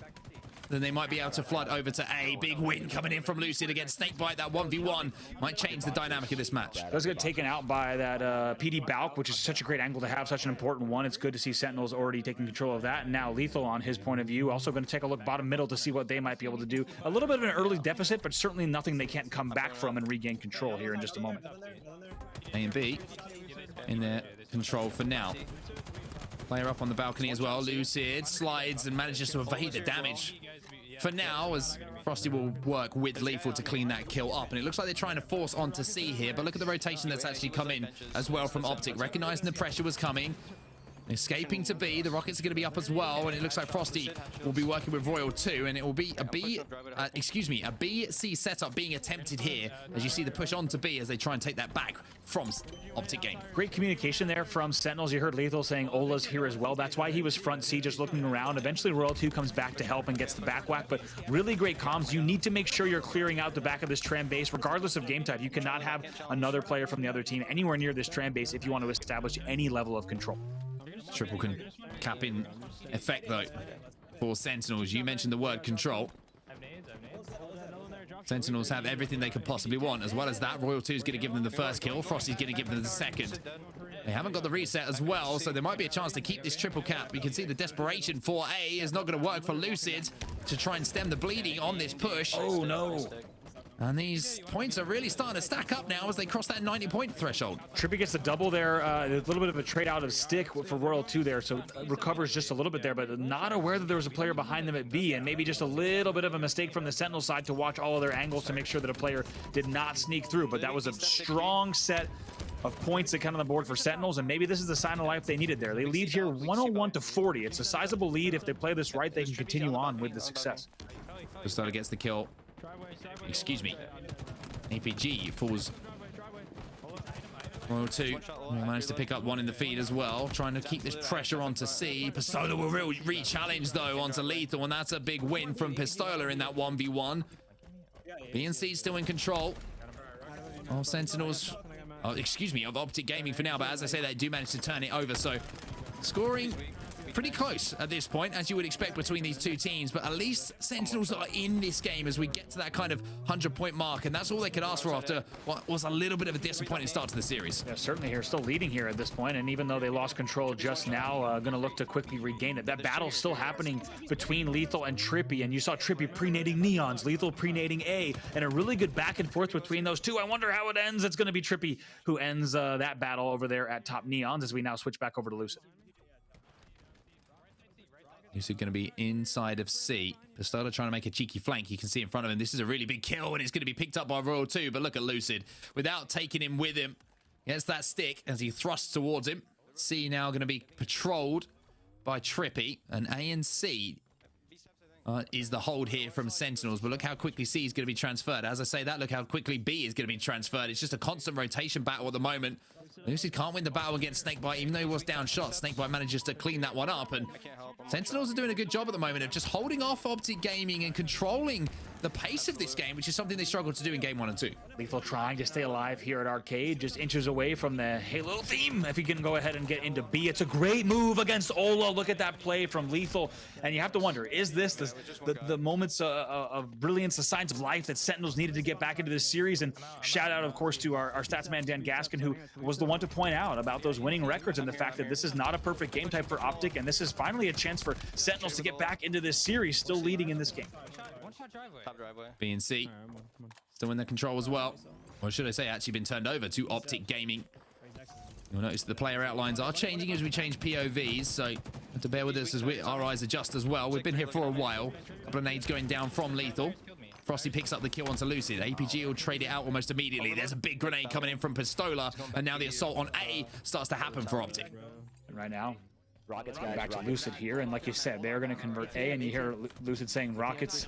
B: then they might be able to flood over to A. Big win coming in from Lucid against SnakeBite. That 1v1 might change the dynamic of this match.
A: Does get taken out by that PD Balk, which is such a great angle to have, such an important one. It's good to see Sentinels already taking control of that. And now LethuL on his point of view. Also going to take a look bottom middle to see what they might be able to do. A little bit of an early deficit, but certainly nothing they can't come back from and regain control here in just a moment.
B: A and B in there control for now. Player up on the balcony as well. Lucid slides and manages to evade the damage. For now, as Frosty will work with LethuL to clean that kill up. And it looks like they're trying to force onto C here, but look at the rotation that's actually come in as well from Optic. Recognizing the pressure was coming. Escaping to B, the rockets are going to be up as well, and it looks like Frosty will be working with Royal 2, and it will be a BC setup being attempted here, as you see the push on to B as they try and take that back from Optic game.
A: Great communication there from Sentinels. You heard LethuL saying Ola's here as well. That's why he was front C, just looking around. Eventually, Royal 2 comes back to help and gets the back whack, but really great comms. You need to make sure you're clearing out the back of this tram base, regardless of game type. You cannot have another player from the other team anywhere near this tram base if you want to establish any level of control.
B: Triple can cap in effect though for Sentinels. You mentioned the word control. Sentinels have everything they could possibly want. As well as that, Royal 2 is going to give them the first kill. Frosty's going to give them the second. They haven't got the reset as well, so there might be a chance to keep this triple cap. You can see the desperation for A is not going to work for Lucid to try and stem the bleeding on this push.
A: Oh no.
B: And these points are really starting to stack up now as they cross that 90-point threshold.
A: TriPPPeY gets the double there. A little bit of a trade out of stick for Royal 2 there, so recovers just a little bit there, but not aware that there was a player behind them at B, and maybe just a little bit of a mistake from the Sentinel side to watch all of their angles to make sure that a player did not sneak through. But that was a strong set of points that come on the board for Sentinels, and maybe this is the sign of life they needed there. They lead here 101 to 40. It's a sizable lead. If they play this right, they can continue on with the success.
B: Pistola gets the kill. Excuse me. APG falls. Royal 2 managed to pick up one in the feed as well, trying to keep this pressure onto C. Pistola will re-challenge though onto LethuL, and that's a big win from Pistola in that 1v1. B and C still in control. Oh, Sentinels. Oh, excuse me, of Optic Gaming for now, but as I say, they do manage to turn it over, so scoring pretty close at this point, as you would expect between these two teams, but at least Sentinels are in this game as we get to that kind of 100-point mark, and that's all they could ask for after what was a little bit of a disappointing start to the series.
A: Yeah, certainly here, still leading here at this point, and even though they lost control just now, going to look to quickly regain it. That battle's still happening between LethuL and TriPPPeY, and you saw TriPPPeY pre-nading Neons, LethuL pre-nading A, and a really good back and forth between those two. I wonder how it ends. It's going to be TriPPPeY who ends that battle over there at top Neons, as we now switch back over to Lucid.
B: Lucid going to be inside of C. Pistola trying to make a cheeky flank. You can see in front of him, this is a really big kill, and it's going to be picked up by Royal 2, but look at Lucid. Without taking him with him, gets that stick as he thrusts towards him. C now going to be patrolled by TriPPPeY, and A and C is the hold here from Sentinels, but look how quickly C is going to be transferred. As I say that, look how quickly B is going to be transferred. It's just a constant rotation battle at the moment. Lucid can't win the battle against SnakeBite, even though he was down shot. SnakeBite manages to clean that one up, and Sentinels are doing a good job at the moment of just holding off Optic Gaming and controlling the pace of this game, which is something they struggled to do in game 1 and 2.
A: LethuL trying to stay alive here at Arcade, just inches away from the Halo theme. If he can go ahead and get into B, it's a great move against Ola. Look at that play from LethuL, and you have to wonder, is this the moments of brilliance, the signs of life that Sentinels needed to get back into this series? And shout out, of course, to our stats man Dan Gaskin, who was the one to point out about those winning records and the fact that this is not a perfect game type for Optic, and this is finally a chance for Sentinels to get back into this series, still leading in this game.
B: B and C still in their control as well. Or should I say, actually been turned over to Optic Gaming. You'll notice the player outlines are changing as we change POVs, so have to bear with us as our eyes adjust as well. We've been here for a while. A couple of nades going down from LethuL. Frosty picks up the kill onto Lucid. APG will trade it out almost immediately. There's a big grenade coming in from Pistola, and now the assault on A starts to happen for Optic.
A: And right now, Rockets back to Lucid here, and like you said, they're going to convert A, and you hear Lucid saying Rockets,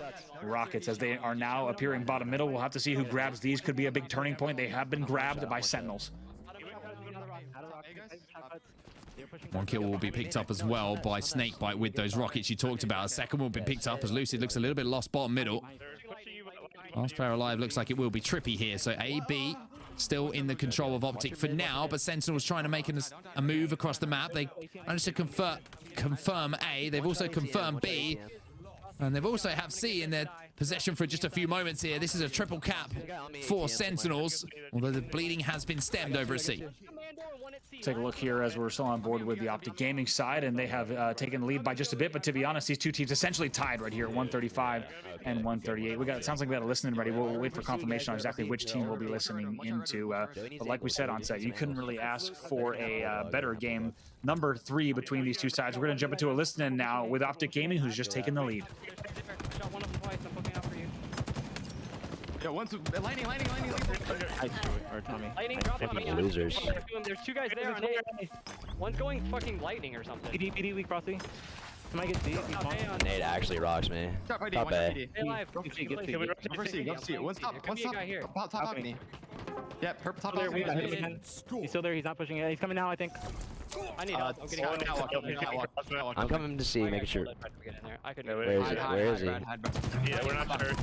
A: as they are now appearing bottom middle. We'll have to see who grabs these. Could be a big turning point. They have been grabbed by Sentinels.
B: One kill will be picked up as well by SnakeBite with those rockets you talked about. A second will be picked up as Lucid looks a little bit lost bottom middle. Last player alive looks like it will be TriPPPeY here, so A, B still in the control of Optic for now, but Sentinels trying to make a move across the map. They managed to confirm A. They've also confirmed B, and they've also have C in their possession for just a few moments here. This is a triple cap for Sentinels, although the bleeding has been stemmed over at C.
A: Take a look here as we're still on board with the Optic Gaming side, and they have taken the lead by just a bit. But to be honest, these two teams essentially tied right here, 135 and 138. It sounds like we got a listening ready. We'll wait for confirmation on exactly which team we'll be listening into. But like we said on set, you couldn't really ask for a better game. Number 3 between these two sides. We're going to jump into a listening now with Optic Gaming, who's just taken the lead.
E: Shot one of them twice. I'm looking out for you.
G: Yo, lightning.
F: Or Tommy.
E: Lightning, drop on me.
C: Losers.
E: There's 2 guys there on A. One's going fucking lightning or something.
F: PD weak, Frosty. Somebody get D.
C: Nade actually rocks me.
G: Top ID,
C: Top
G: one
C: A.
G: top ID.
E: Stay alive.
G: Go see. One's top
E: here.
G: top me. Yep, top
F: Still there, we got hit again. He's still there, he's not pushing it. He's coming now, I think.
E: I need help. I'm getting out.
C: I'm coming to see, making sure.
E: I could.
C: Where is it? Where is he?
D: Yeah, we're not sure.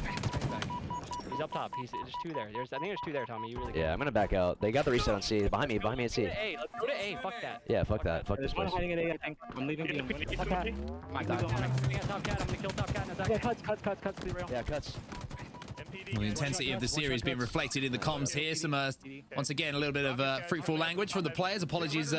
E: He's up top. There's 2 there. I think there's 2 there, Tommy. You really.
C: Yeah, I'm gonna back out. They got the reset on C. Behind me at
E: Go
C: C.
E: to A. Let's go to A. Fuck that.
C: Yeah, fuck that. Fuck this
F: There's one
C: place.
F: hiding at A, I think. I'm leaving B. Top cat.
G: My
E: I'm
G: God.
E: gonna top cat. I'm gonna kill top cat in a second.
F: Yeah, cuts, please, rail.
C: Yeah, cuts.
B: Well, the intensity of the series being reflected in the comms here. Some, once again, a little bit of fruitful language from the players. Apologies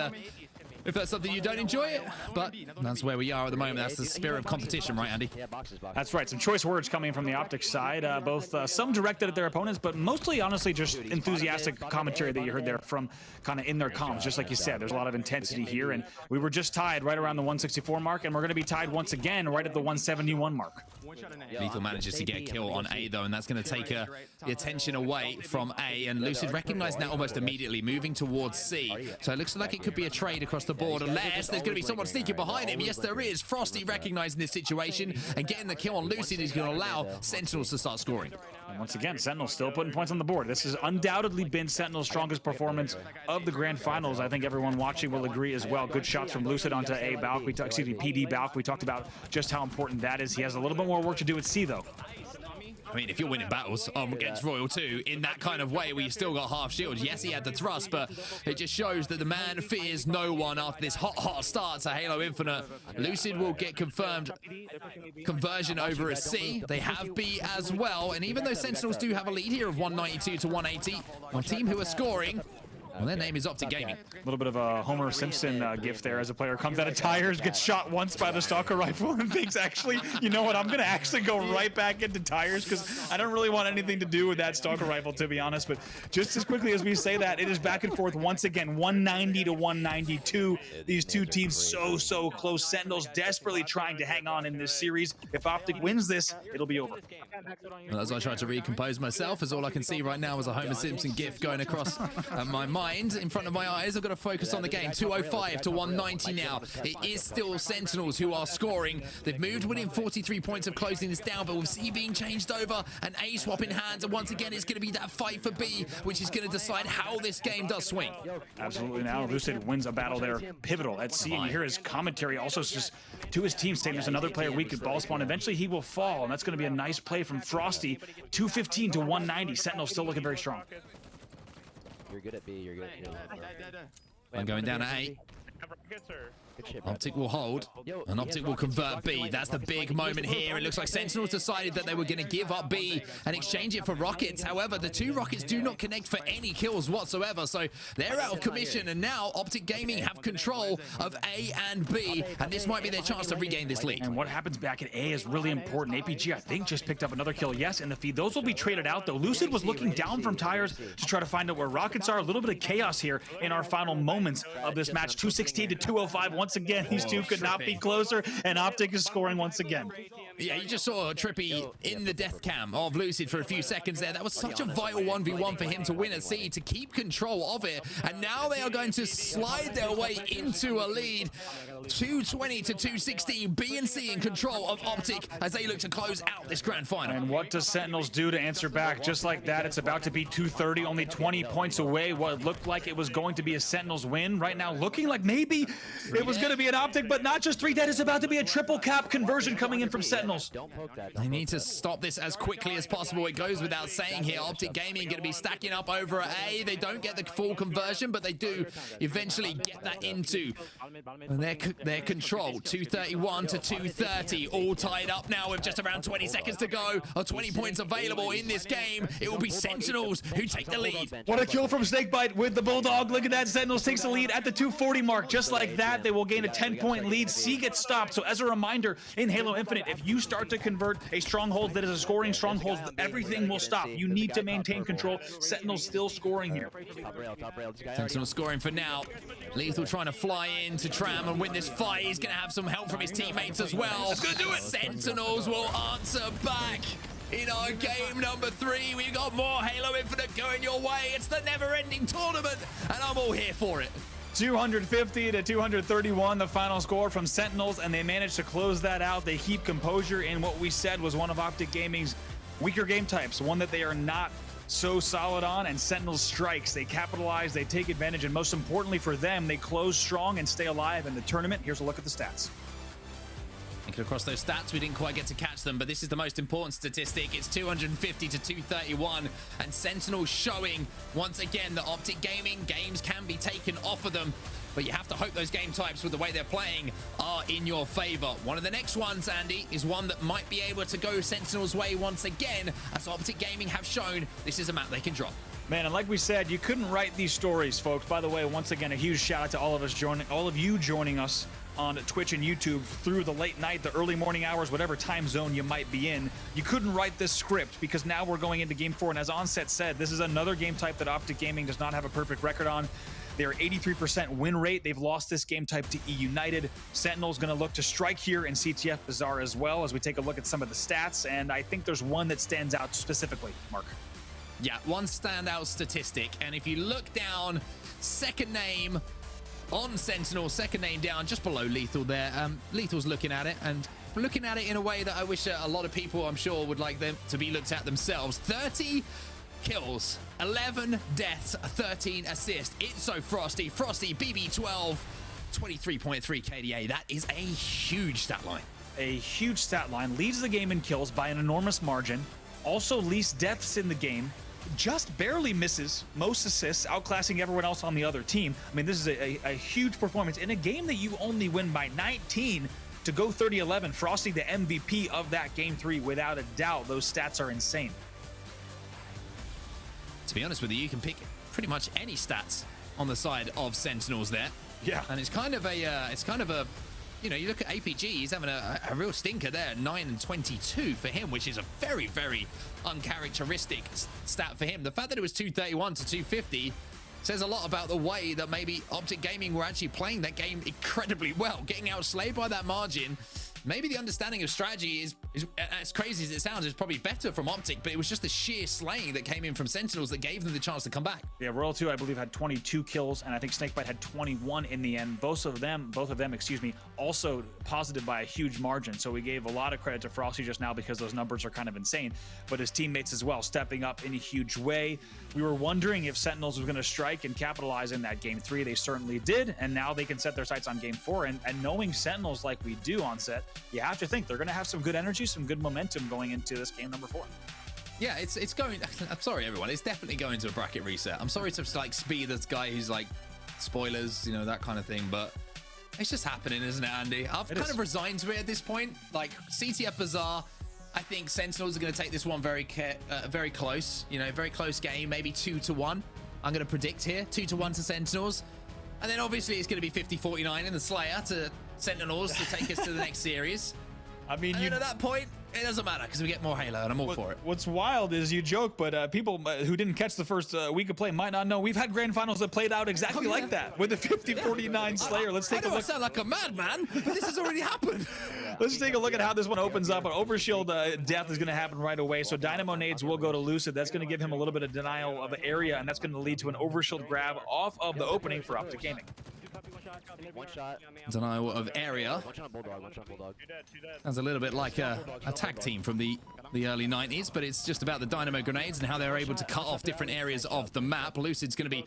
B: if that's something you don't enjoy it, but that's where we are at the moment. That's the spirit of competition, right, Andy?
C: Yeah, boxes.
A: That's right. Some choice words coming from the Optic side, both some directed at their opponents, but mostly, honestly, just enthusiastic commentary that you heard there from kind of in their comms. Just like you said, there's a lot of intensity here, and we were just tied right around the 164 mark, and we're going to be tied once again right at the 171 mark.
B: LethuL manages to get a kill on A, though, and that's going to take the attention away from A, and Lucid recognized that almost immediately, moving towards C. So it looks like it could be a trade across the board, unless there's going to be someone sneaking behind him. Yes, there is. Frosty recognizing this situation, and getting the kill on Lucid is going to allow Sentinels to start scoring.
A: And once again, Sentinels still putting points on the board. This has undoubtedly been Sentinels' strongest performance of the grand finals. I think everyone watching will agree as well. Good shots from Lucid onto A Balk. PD Balk. We talked about just how important that is. He has a little bit more work to do at C, though.
B: I mean, if you're winning battles against Royal 2 in that kind of way where you still got half shield, yes, he had the thrust, but it just shows that the man fears no one after this hot start to Halo Infinite. Lucid will get confirmed conversion over a C. They have B as well, and even though Sentinels do have a lead here of 192 to 180, our team who are scoring, well, their name is Optic Gaming.
A: A little bit of a Homer Simpson gift there as a player comes out of tires, gets shot once by the stalker rifle, and thinks, actually, you know what, I'm going to actually go right back into tires because I don't really want anything to do with that stalker rifle, to be honest. But just as quickly as we say that, it is back and forth once again, 190 to 192. These two teams so close. Sentinels desperately trying to hang on in this series. If Optic wins this, it'll be over.
B: Well, as I try to recompose myself, as all I can see right now is a Homer Simpson gif going across my mind in front of my eyes. I've got to focus on the game. 205 to 190 now. It is still Sentinels who are scoring. They've moved within 43 points of closing this down, but with C being changed over and A swapping hands, and once again it's going to be that fight for B, which is going to decide how this game does swing.
A: Absolutely. Now Lucid wins a battle there, pivotal at C, and you hear his commentary also just to his team saying there's another player weak at ball spawn. Eventually he will fall, and that's going to be a nice play from Frosty. 215 to 190. Sentinels still looking very strong.
C: You're good at B. You're good.
B: I'm going down at A. Optic will hold, and Optic will convert B. That's the big moment here. It looks like Sentinels decided that they were going to give up B and exchange it for rockets. However, the two rockets do not connect for any kills whatsoever, so they're out of commission, and now Optic Gaming have control of A and B, and this might be their chance to regain this lead.
A: And what happens back at A is really important. APG, I think, just picked up another kill, yes, in the feed. Those will be traded out, though. Lucid was looking down from tires to try to find out where rockets are. A little bit of chaos here in our final moments of this match. 216 to 205. Once again, these two could not be closer, and Optic is scoring once again.
B: Yeah, you just saw TriPPPeY in the death cam of Lucid for a few seconds there. That was such a vital 1v1 for him to win at C, to keep control of it. And now they are going to slide their way into a lead. 220 to 216. B and C in control of Optic as they look to close out this grand final.
A: And what does Sentinels do to answer back? Just like that, it's about to be 230, only 20 points away. What looked like it was going to be a Sentinels win right now, looking like maybe maybe it was going to be an Optic, but not just 3 dead. It's about to be a triple cap conversion coming in from Sentinels.
C: Don't poke that.
B: They need to stop this as quickly as possible. It goes without saying here. Optic Gaming going to be stacking up over at A. They don't get the full conversion, but they do eventually get that into their control. 231 to 230, all tied up now with just around 20 seconds to go. Or 20 points available in this game. It will be Sentinels who take the lead.
A: What a kill from SnakeBite with the Bulldog. Look at that. Sentinels takes the lead at the 240 mark. Just like that, they will gain a 10-point lead. C gets stopped. So as a reminder, in Halo Infinite, if you start to convert a stronghold that is a scoring stronghold, everything will stop. You need to maintain control. Sentinels still scoring here.
C: Top rail.
B: Sentinels scoring for now. LethuL trying to fly in to Tram and win this fight. He's going to have some help from his teammates as well. Gonna do it. Sentinels will answer back. In our game number 3, we got more Halo Infinite going your way. It's the never-ending tournament, and I'm all here for it.
A: 250 to 231, the final score from Sentinels, and they managed to close that out. They keep composure in what we said was one of Optic Gaming's weaker game types, one that they are not so solid on, and Sentinels strikes. They capitalize, they take advantage, and most importantly for them, they close strong and stay alive in the tournament. Here's a look at the stats.
B: Thinking across those stats, we didn't quite get to catch them, but this is the most important statistic. It's 250 to 231, and Sentinels showing once again that Optic Gaming games can be taken off of them, but you have to hope those game types with the way they're playing are in your favor. One of the next ones, Andy, is one that might be able to go Sentinels' way once again, as Optic Gaming have shown this is a map they can drop.
A: Man, and like we said, you couldn't write these stories, folks. By the way, once again, a huge shout out to all of you joining us on Twitch and YouTube through the late night, the early morning hours, whatever time zone you might be in. You couldn't write this script because now we're going into game 4. And as Onset said, this is another game type that Optic Gaming does not have a perfect record on. They're 83% win rate. They've lost this game type to E United. Sentinel's going to look to strike here in CTF Bazaar as well as we take a look at some of the stats. And I think there's one that stands out specifically, Mark.
B: Yeah, one standout statistic. And if you look down, second name on Sentinel, second name down just below LethuL there. LethuL's looking at it and looking at it in a way that I wish a lot of people, I'm sure, would like them to be looked at themselves. 30 kills, 11 deaths, 13 assists. It's so Frosty, BB12, 23.3 KDA. That is a huge stat line.
A: A huge stat line. Leads the game in kills by an enormous margin. Also least deaths in the game. Just barely misses most assists, outclassing everyone else on the other team. I mean, this is a huge performance in a game that you only win by 19 to go 30-11. Frosty, the MVP of that game 3, without a doubt. Those stats are insane.
B: To be honest with you, you can pick pretty much any stats on the side of Sentinels there.
A: Yeah.
B: And it's kind of a, you know, you look at APG, he's having a real stinker there, 9 and 22 for him, which is a very, very uncharacteristic stat for him. The fact that it was 231 to 250 says a lot about the way that maybe Optic Gaming were actually playing that game incredibly well, getting outslayed by that margin. Maybe the understanding of strategy is as crazy as it sounds, is probably better from Optic, but it was just the sheer slaying that came in from Sentinels that gave them the chance to come back.
A: Yeah, Royal 2, I believe, had 22 kills, and I think SnakeBite had 21 in the end. Both of them, excuse me, also positive by a huge margin. So we gave a lot of credit to Frosty just now because those numbers are kind of insane, but his teammates as well stepping up in a huge way. We were wondering if Sentinels was going to strike and capitalize in that game 3. They certainly did, and now they can set their sights on game 4. And knowing Sentinels like we do on set, you have to think they're going to have some good energy, some good momentum going into this game number 4.
B: Yeah, it's going. I'm sorry, everyone. It's definitely going to a bracket reset. I'm sorry to like be this guy who's like spoilers, you know, that kind of thing, but it's just happening, isn't it, Andy? I've kind of resigned to it at this point. Like CTF Bazaar, I think Sentinels are going to take this one very close. You know, very close game, maybe 2-1. I'm going to predict here 2-1 to Sentinels, and then obviously it's going to be 50-49 in the Slayer to Sentinels to take us to the next series.
A: I mean,
B: and at that point, it doesn't matter because we get more Halo, and I'm all for it.
A: What's wild is you joke, but people who didn't catch the first week of play might not know we've had grand finals that played out exactly like that with the 50-49 Slayer. Let's take a look. I
B: sound like a madman, but this has already happened.
A: Let's take a look at how this one opens up. An overshield death is going to happen right away. So Dynamo nades will go to Lucid. That's going to give him a little bit of denial of area, and that's going to lead to an overshield grab off of the opening for Optic Gaming.
C: One shot.
B: Denial of area.
C: One shot Bulldog.
B: Sounds a little bit like a tag team from the early 90s, but it's just about the dynamo grenades and how they're able to cut off different areas of the map. Lucid's going to be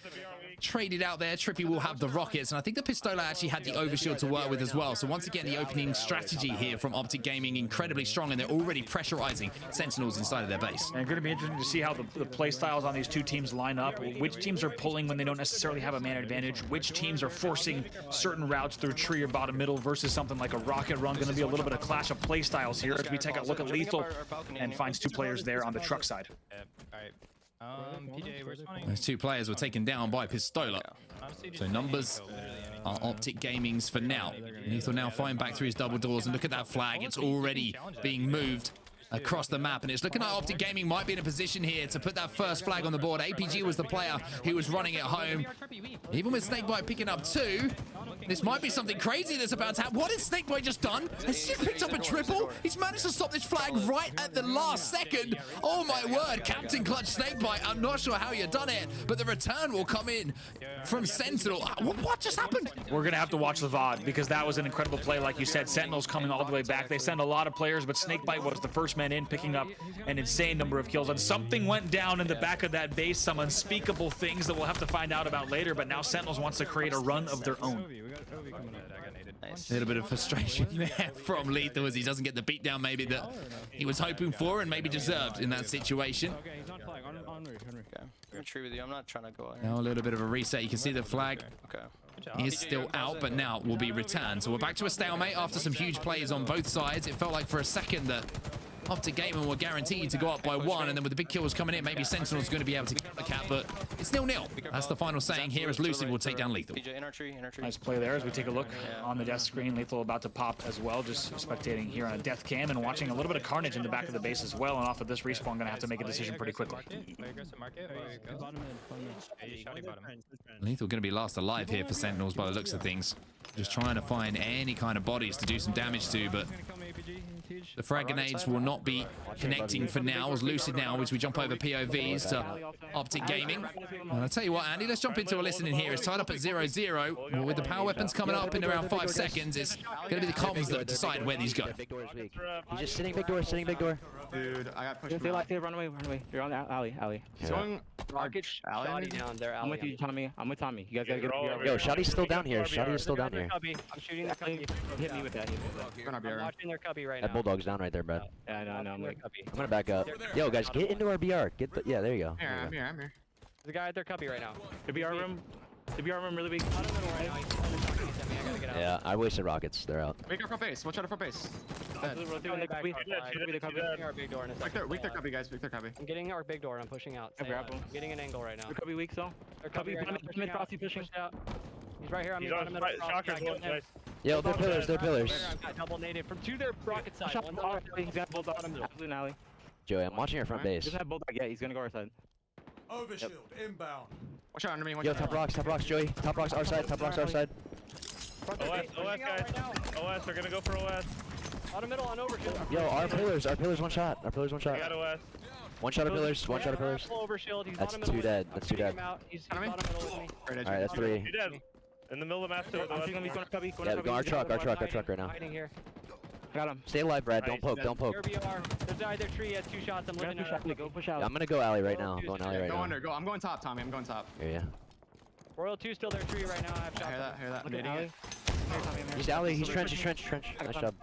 B: traded out there. TriPPPeY will have the rockets, and I think the Pistola actually had the overshield to work with as well. So once again, the opening strategy here from Optic Gaming incredibly strong, and they're already pressurizing Sentinels inside of their base.
A: And going to be interesting to see how the play styles on these two teams line up. Which teams are pulling when they don't necessarily have a man advantage. Which teams are forcing certain routes through tree or bottom middle versus something like a rocket run. Going to be a little bit of clash of play styles here as we take a look at LethuL and finds two players there on the truck side.
D: PJ, where's Tony?
B: Those two players were taken down by Pistola. So numbers are Optic Gaming's for now. LethuL now fighting back through his double doors, and look at that flag. It's already being moved across the map, and it's looking like Optic Gaming might be in a position here to put that first flag on the board. APG was the player who was running it home. Even with SnakeBite picking up 2, this might be something crazy that's about to happen. What has SnakeBite just done? Has he just picked up a triple? He's managed to stop this flag right at the last second. Oh my word, Captain Clutch SnakeBite. I'm not sure how you done it, but the return will come in from Sentinel. What just happened?
A: We're going to have to watch the VOD because that was an incredible play. Like you said, Sentinels coming all the way back. They send a lot of players, but SnakeBite was the first man in, picking up an insane number of kills. And something went down in the back of that base, some unspeakable things that we'll have to find out about later. But now Sentinels wants to create a run of their own.
B: A little bit of frustration there from LethuL as he doesn't get the beatdown maybe that he was hoping for and maybe deserved in that situation.
D: Okay, he's on flag. On roof. I'm in tree with you. I'm not trying to go out here.
B: Now a little bit of a reset. You can see the flag
D: Okay.
B: is still out, but now will be returned. So we're back to a stalemate after some huge plays on both sides. It felt like for a second that Optic Gaming were guaranteed to go up by 1, and then with the big kills coming in, maybe Sentinel's going to be able to get the cap, but it's 0-0. That's the final saying here as Lucid will take down LethuL.
D: PJ, in our tree.
A: Nice play there as we take a look on the death screen. LethuL about to pop as well, just spectating here on a death cam and watching a little bit of carnage in the back of the base as well. And off of this respawn, going to have to make a decision pretty quickly.
B: LethuL going to be last alive here for Sentinels by the looks of things. Just trying to find any kind of bodies to do some damage to, but the frag grenades will not be connecting for now as Lucid now as we jump over POVs to Optic Gaming. And I'll tell you what, Andy, let's jump into a listening here. It's tied up at 0-0. With the power weapons coming up in around 5 seconds, it's going to be the comms that decide where these go.
C: He's just sitting big door, sitting big door.
G: Dude, I got pushed.
F: Run away. You're on the alley.
G: He's going
E: Rocket
G: alley.
E: Shotty down. They're
F: I'm with you, Tommy. You guys gotta get up.
C: Yo, Shotty's still down here. Shotty's still down here.
E: I'm shooting their cubby.
F: Hit me with that.
E: I'm watching their cubby right now.
C: That bulldog's down right there, Brad.
F: Yeah, I know. I'm
E: Their
F: like,
E: cubby.
C: I'm gonna back up. Yo, guys, get into our BR. Get the, yeah, there you go.
G: Here,
C: There
G: I'm
C: you go.
G: here. I'm here.
E: There's a guy at their cubby right now.
F: the BR room really big.
E: I don't know right now. He's trying to shoot me. I gotta get out.
C: Yeah, I wasted rockets. They're out.
G: Wake up front base. Watch out front base. Dead.
E: I'm going back outside. I'm getting our big door in a second.
G: Weak their copy, guys. Weak their copy.
E: I'm getting our big door and I'm pushing out. Stay
F: grab
E: on.
F: him.
E: I'm getting an angle right now.
F: Your cubby weak, so.
E: Their cubby right now.
F: Mid, Frosty pushing.
E: Pushed out. He's right here. I'm
H: He's
E: in
H: on
E: the middle.
H: shockers, guys.
C: Yo, they're pillars. They're pillars.
E: I've got double naded from to their rocket side.
F: Shot
E: One's
F: him
E: on
F: off. He's got bulldog on him. Absolute alley.
C: Joey, I'm watching your front base.
F: Doesn't have bulldog yet. He's gonna go our side.
I: Overshield inbound.
G: Watch out under me. Watch
C: Yo,
G: out.
C: top rocks, Joey. Top rocks, our side. Top rocks, our side.
H: OS, guys. OS, they're gonna go for OS.
E: Bottom middle on overshield.
C: Yo, our pillars, one shot. Our pillars, one
H: I got
C: shot.
H: OS.
C: One shot of pillars, one shot of pillars.
E: Overshield. He's
C: That's
E: bottom middle
C: two
E: with
C: dead.
E: me.
C: That's two
E: I'm beating
C: dead.
E: him out. He's
G: Enemy?
E: bottom middle with me.
C: Alright, that's 3.
H: You dead. In the middle of the map, too.
F: I'm shooting him. He's going to cubby.
C: Yeah, go our truck right now.
E: Hiding here.
F: Got him.
C: Stay alive, Brad. Don't
H: Nice.
C: poke, don't poke.
E: RBR. There's either tree. He has 2 shots. I'm looking at it.
F: Go push out.
C: I'm gonna go alley right now. I'm going alley right
G: Go
C: now.
G: under. Go. I'm going top, Tommy. I'm going top.
C: Here, yeah.
E: Royal 2 still their tree right now. I have
G: I
E: shots.
G: hear that.
F: Look at
G: Nading
F: alley.
G: it.
C: He's alley. He's trench. Nice job.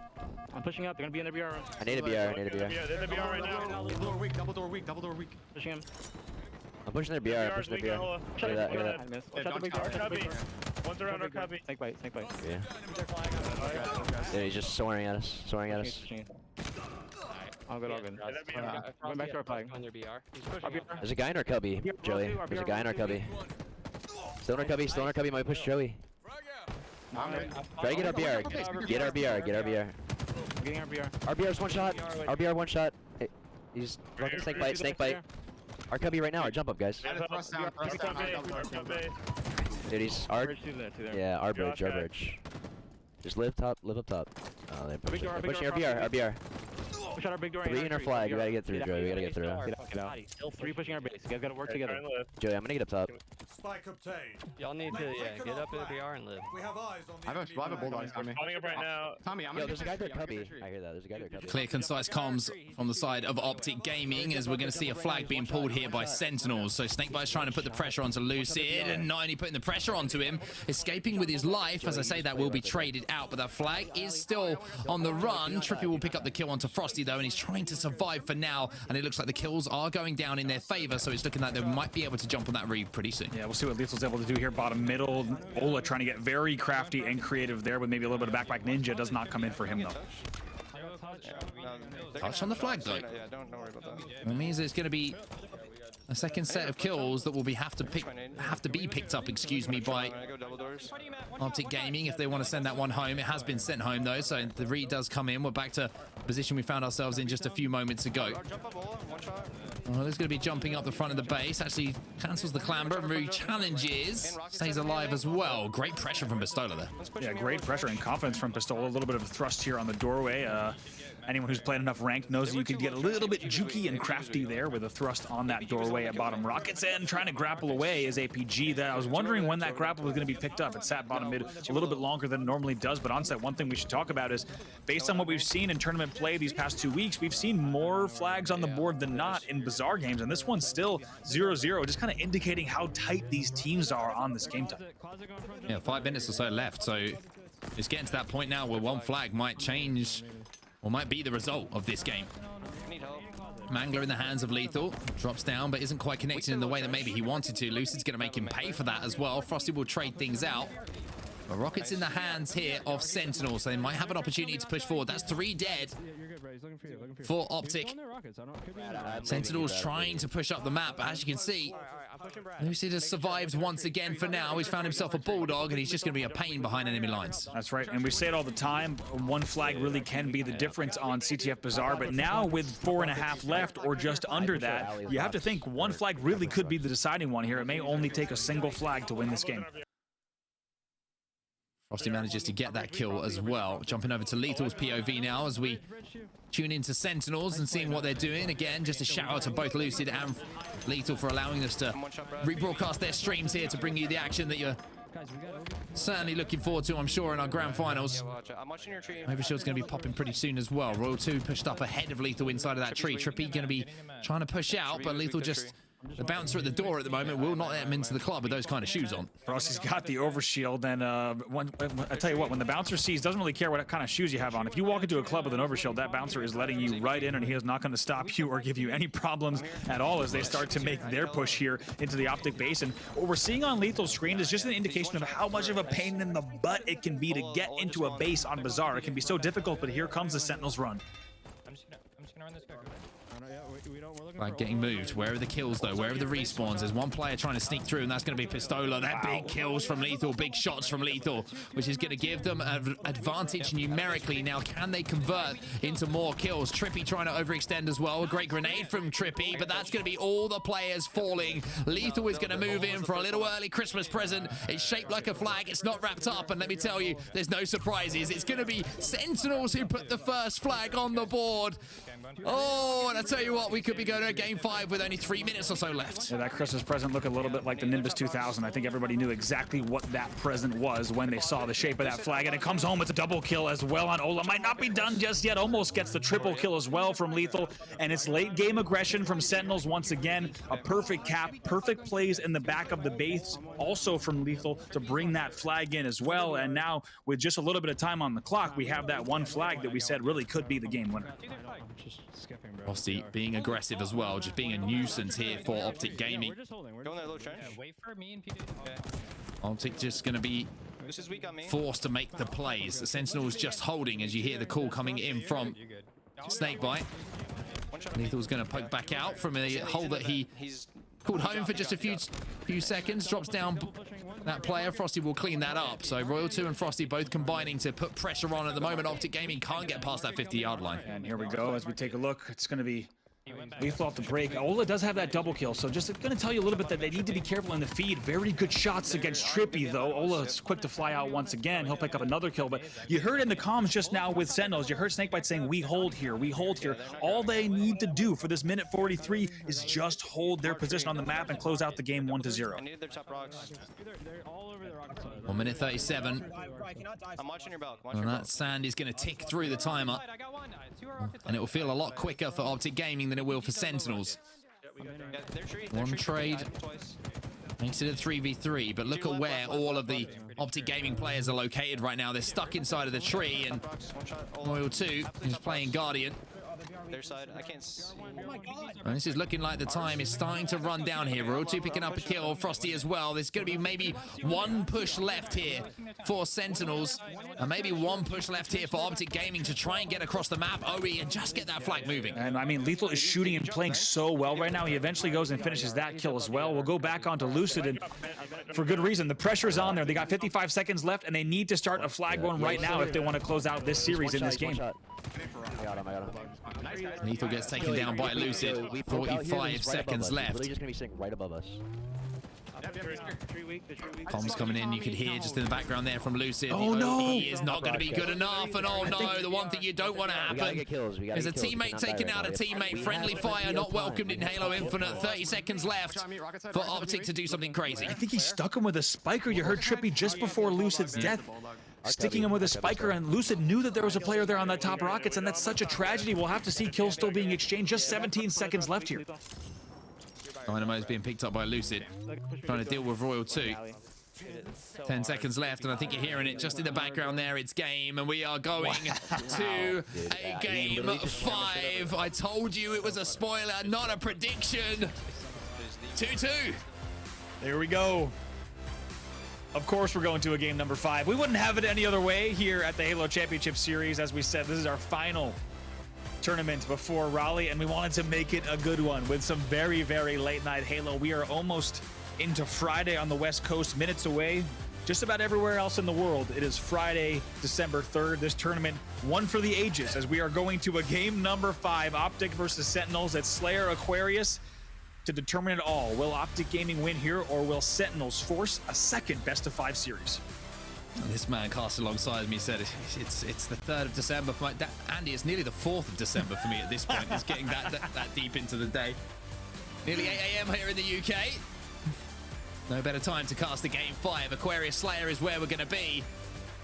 F: I'm pushing up. They're gonna be in the BR room.
C: I need a BR.
H: They're in the BR right now.
G: Double door weak.
F: Pushing him.
C: I'm pushing their BR. I'm pushing their BR. Hear that, hear that.
F: I missed.
G: Yeah,
F: Shot the big door.
G: don't
F: Shot the big
H: Cubby.
F: door.
H: One's around our cubby.
F: Snakebite.
C: Yeah.
E: Keep their flag.
C: Yeah, he's just soaring at us.
F: All good. Going back to our flag.
E: On their BR. He's pushing up.
C: There's a guy in our cubby, Joey. There's a guy in our cubby. Still in our cubby. Might push Joey. Try to get our BR. Get our BR.
F: I'm getting our BR.
C: RBR's one shot. RBR one shot. Hey, he's fucking snakebite. Our cubby right now. Our jump up, guys.
G: Thrust down.
C: Dude, he's our.
F: Bridge to there.
C: Yeah, our bridge. Just live up top. Oh, they're pushing.
F: door,
C: They're
F: big
C: pushing
F: door,
C: our BR.
F: Push out our big door.
C: 3 in our flag. We gotta get through, Joey. We gotta get through.
F: Get out. 3 pushing our base. You guys gotta work together.
C: Joey, I'm gonna get up top.
I: Spike obtained.
E: Y'all need to, get up in the BR and live.
I: We have eyes on the
G: I have a bulldog on me.
H: Spawning up right now.
G: Tommy, I'm
C: Yo,
G: gonna
C: there's a guy there,
G: get
C: Cubby.
G: tree.
C: I hear that. There's a guy there, Cubby.
B: Clear, concise comms from the side of Optic Gaming as we're going to see a flag being pulled here by Sentinels. So SnakeBite's trying to put the pressure onto Lucid, and not only putting the pressure onto him, escaping with his life. As I say, that will be traded out, but that flag is still on the run. TriPPPeY will pick up the kill onto Frosty, though, and he's trying to survive for now, and it looks like the kills are going down in their favor, so it's looking like they might be able to jump on that read pretty soon.
A: Yeah, we'll see what LethuL's able to do here. Bottom middle, Ola trying to get very crafty and creative there with maybe a little bit of backpack ninja. Does not come in for him, though.
B: Touch on the flag, though.
D: Yeah, don't worry about that.
B: That means it's going to be a second set of kills that will have to be picked up, excuse me, by Optic Gaming if they want to send that one home. It has been sent home, though, so the read does come in. We're back to the position we found ourselves in just a few moments ago. Well, there's going to be jumping up the front of the base. Actually cancels the clamber and re-challenges. Stays alive as well. Great pressure from Pistola there.
A: Yeah, great pressure and confidence from Pistola. A little bit of a thrust here on the doorway. Anyone who's played enough ranked knows that you could get a little bit jukey and crafty there with a thrust on that doorway at bottom. Rockets in, trying to grapple away is APG. That I was wondering when that grapple was going to be picked up. It sat bottom mid a little bit longer than it normally does, but onset, one thing we should talk about is, based on what we've seen in tournament play these past 2 weeks, we've seen more flags on the board than not in Bazaar games, and this one's still 0-0, just kind of indicating how tight these teams are on this game time.
B: Yeah, 5 minutes or so left, so it's getting to that point now where one flag might change or might be the result of this game. Mangler in the hands of LethuL. Drops down, but isn't quite connected in the way that maybe he wanted to. Lucid's going to make him pay for that as well. Frosty will trade things out. But Rocket's in the hands here of Sentinels, so they might have an opportunity to push forward. That's 3 dead for Optic. Sentinels trying to push up the map, but as you can see, Lucid has survived once again for now. He's found himself a bulldog, and he's just going to be a pain behind enemy lines.
A: That's right, and we say it all the time, one flag really can be the difference on CTF Bazaar, but now with 4.5 left or just under that, you have to think one flag really could be the deciding one here. It may only take a single flag to win this game.
B: Frosty manages to get that kill as well. Jumping over to LethuL's POV now as we tune into Sentinels and seeing what they're doing. Again, just a shout out to both Lucid and LethuL for allowing us to rebroadcast their streams here to bring you the action that you're certainly looking forward to, I'm sure, in our grand finals. Overshield's going to be popping pretty soon as well. Royal 2 pushed up ahead of LethuL inside of that tree. TriPPPeY going to be trying to push out, but LethuL just... The bouncer at the door at the moment will not let him into the club with those kind of shoes on.
A: Frosty's got the overshield, and I tell you what, when the bouncer sees, doesn't really care what kind of shoes you have on. If you walk into a club with an overshield, that bouncer is letting you right in, and he is not going to stop you or give you any problems at all as they start to make their push here into the Optic base. And what we're seeing on LethuL's screen is just an indication of how much of a pain in the butt it can be to get into a base on Bazaar. It can be so difficult, but here comes the Sentinels run.
H: I'm just gonna run this quick.
B: Like getting moved. Where are the kills, though? Where are the respawns? There's one player trying to sneak through, and that's going to be Pistola. That big kills from LethuL, big shots from LethuL, which is going to give them an advantage numerically. Now, can they convert into more kills? TriPPPeY trying to overextend as well. A great grenade from TriPPPeY, but that's going to be all the players falling. LethuL is going to move in for a little early Christmas present. It's shaped like a flag. It's not wrapped up, and let me tell you, there's no surprises. It's going to be Sentinels who put the first flag on the board. Oh, and I tell you what, we could be going to game 5 with only 3 minutes or so left.
A: Yeah, that Christmas present looked a little bit like the Nimbus 2000. I think everybody knew exactly what that present was when they saw the shape of that flag, and it comes home. It's a double kill as well on Ola. Might not be done just yet. Almost gets the triple kill as well from LethuL, and it's late game aggression from Sentinels once again. A perfect cap, perfect plays in the back of the base, also from LethuL to bring that flag in as well. And now with just a little bit of time on the clock, we have that one flag that we said really could be the game winner.
B: Frosty being aggressive as well, just being a nuisance here for Optic Gaming.
H: Wait for me and PD.
B: Optic just going to be forced to make the plays. The Sentinel's just holding as you hear the call coming in from SnakeBite. LethuL's going to poke back out from a hole that he called home for just a few seconds. Drops down that player. Frosty will clean that up. So Royal 2 and Frosty both combining to put pressure on at the moment. Optic Gaming can't get past that 50-yard line.
A: And here we go as we take a look. It's going to be LethuL off the break. Ola does have that double kill, so just going to tell you a little bit that they need to be careful in the feed. Very good shots against TriPPPeY, though. Ola's quick to fly out once again. He'll pick up another kill, but you heard in the comms just now with Sentinels, you heard SnakeBite saying, we hold here, we hold here. All they need to do for this minute 43 is just hold their position on the map and close out the game 1-0.
D: I needed their top rocks.
B: 1 minute 37.
D: I'm watching your belt.
B: And that sand is going to tick through the timer. And it will feel a lot quicker for Optic Gaming than it will for Sentinels. One trade makes it a 3v3, but look at where all of the Optic Gaming players are located right now. They're stuck inside of the tree, and LethuL is playing Guardian.
D: Their side, I can't see.
B: And this is looking like the time is starting to run down here. LethuL picking up a kill, Frosty as well. There's going to be maybe one push left here for Sentinels, and maybe one push left here for Optic Gaming to try and get across the map, OE, and just get that flag moving.
A: And I mean, LethuL is shooting and playing so well right now. He eventually goes and finishes that kill as well. We'll go back onto Lucid, and for good reason. The pressure's on there. They got 55 seconds left, and they need to start a flag one right now if they want to close out this series in this game.
C: I got him.
B: LethuL gets taken down by Lucid. 45 seconds left.
C: Literally just gonna be sitting right above us.
B: Comms coming in, you could hear just in the background there from Lucid.
A: Oh, no.
B: He is not going to be good enough, and oh no, the one thing you don't want to happen is a teammate taking out a teammate. Friendly fire not welcomed in Halo Infinite. 30 seconds left for Optic to do something crazy.
A: I think he stuck him with a spiker. You heard TriPPPeY just before Lucid's death, sticking him with a spiker, and Lucid knew that there was a player there on that top rockets, and that's such a tragedy. We'll have to see kills still being exchanged. Just 17 seconds left here.
B: Dynamo is being picked up by Lucid, trying to deal with LethuL. 10 seconds left, and I think you're hearing it just in the background there. It's game, and we are going to a game 5. I told you it was a spoiler, not a prediction. 2-2.
A: There we go. Of course, we're going to a game number 5. We wouldn't have it any other way here at the Halo Championship Series. As we said, this is our final tournament before Raleigh, and we wanted to make it a good one with some very, very late night Halo. We are almost into Friday on the West Coast, minutes away. Just about everywhere else in the world, it is Friday, December 3rd. This tournament, one for the ages, as we are going to a game number 5, Optic versus Sentinels at Slayer Aquarius. To determine it all, will Optic Gaming win here, or will Sentinels force a second best-of-5 series?
B: And this man cast alongside me said it's the 3rd of December for my Andy. It's nearly the 4th of December for me at this point. It's getting that deep into the day. Nearly 8 a.m. here in the UK. No better time to cast a game 5. Aquarius Slayer is where we're going to be,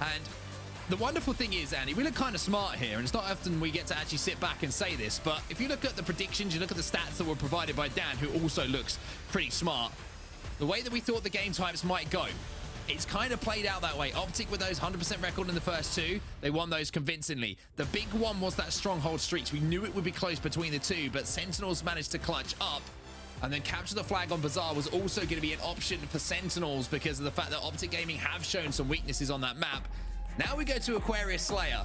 B: and the wonderful thing is, Andy, we look kind of smart here, and it's not often we get to actually sit back and say this, but if you look at the predictions, you look at the stats that were provided by Dan, who also looks pretty smart, the way that we thought the game types might go, it's kind of played out that way. Optic with those 100% record in the first 2, they won those convincingly. The big one was that Strongholds Streets. We knew it would be close between the two, but Sentinels managed to clutch up. And then capture the flag on Bazaar was also going to be an option for Sentinels because of the fact that Optic Gaming have shown some weaknesses on that map. Now we go to Aquarius Slayer.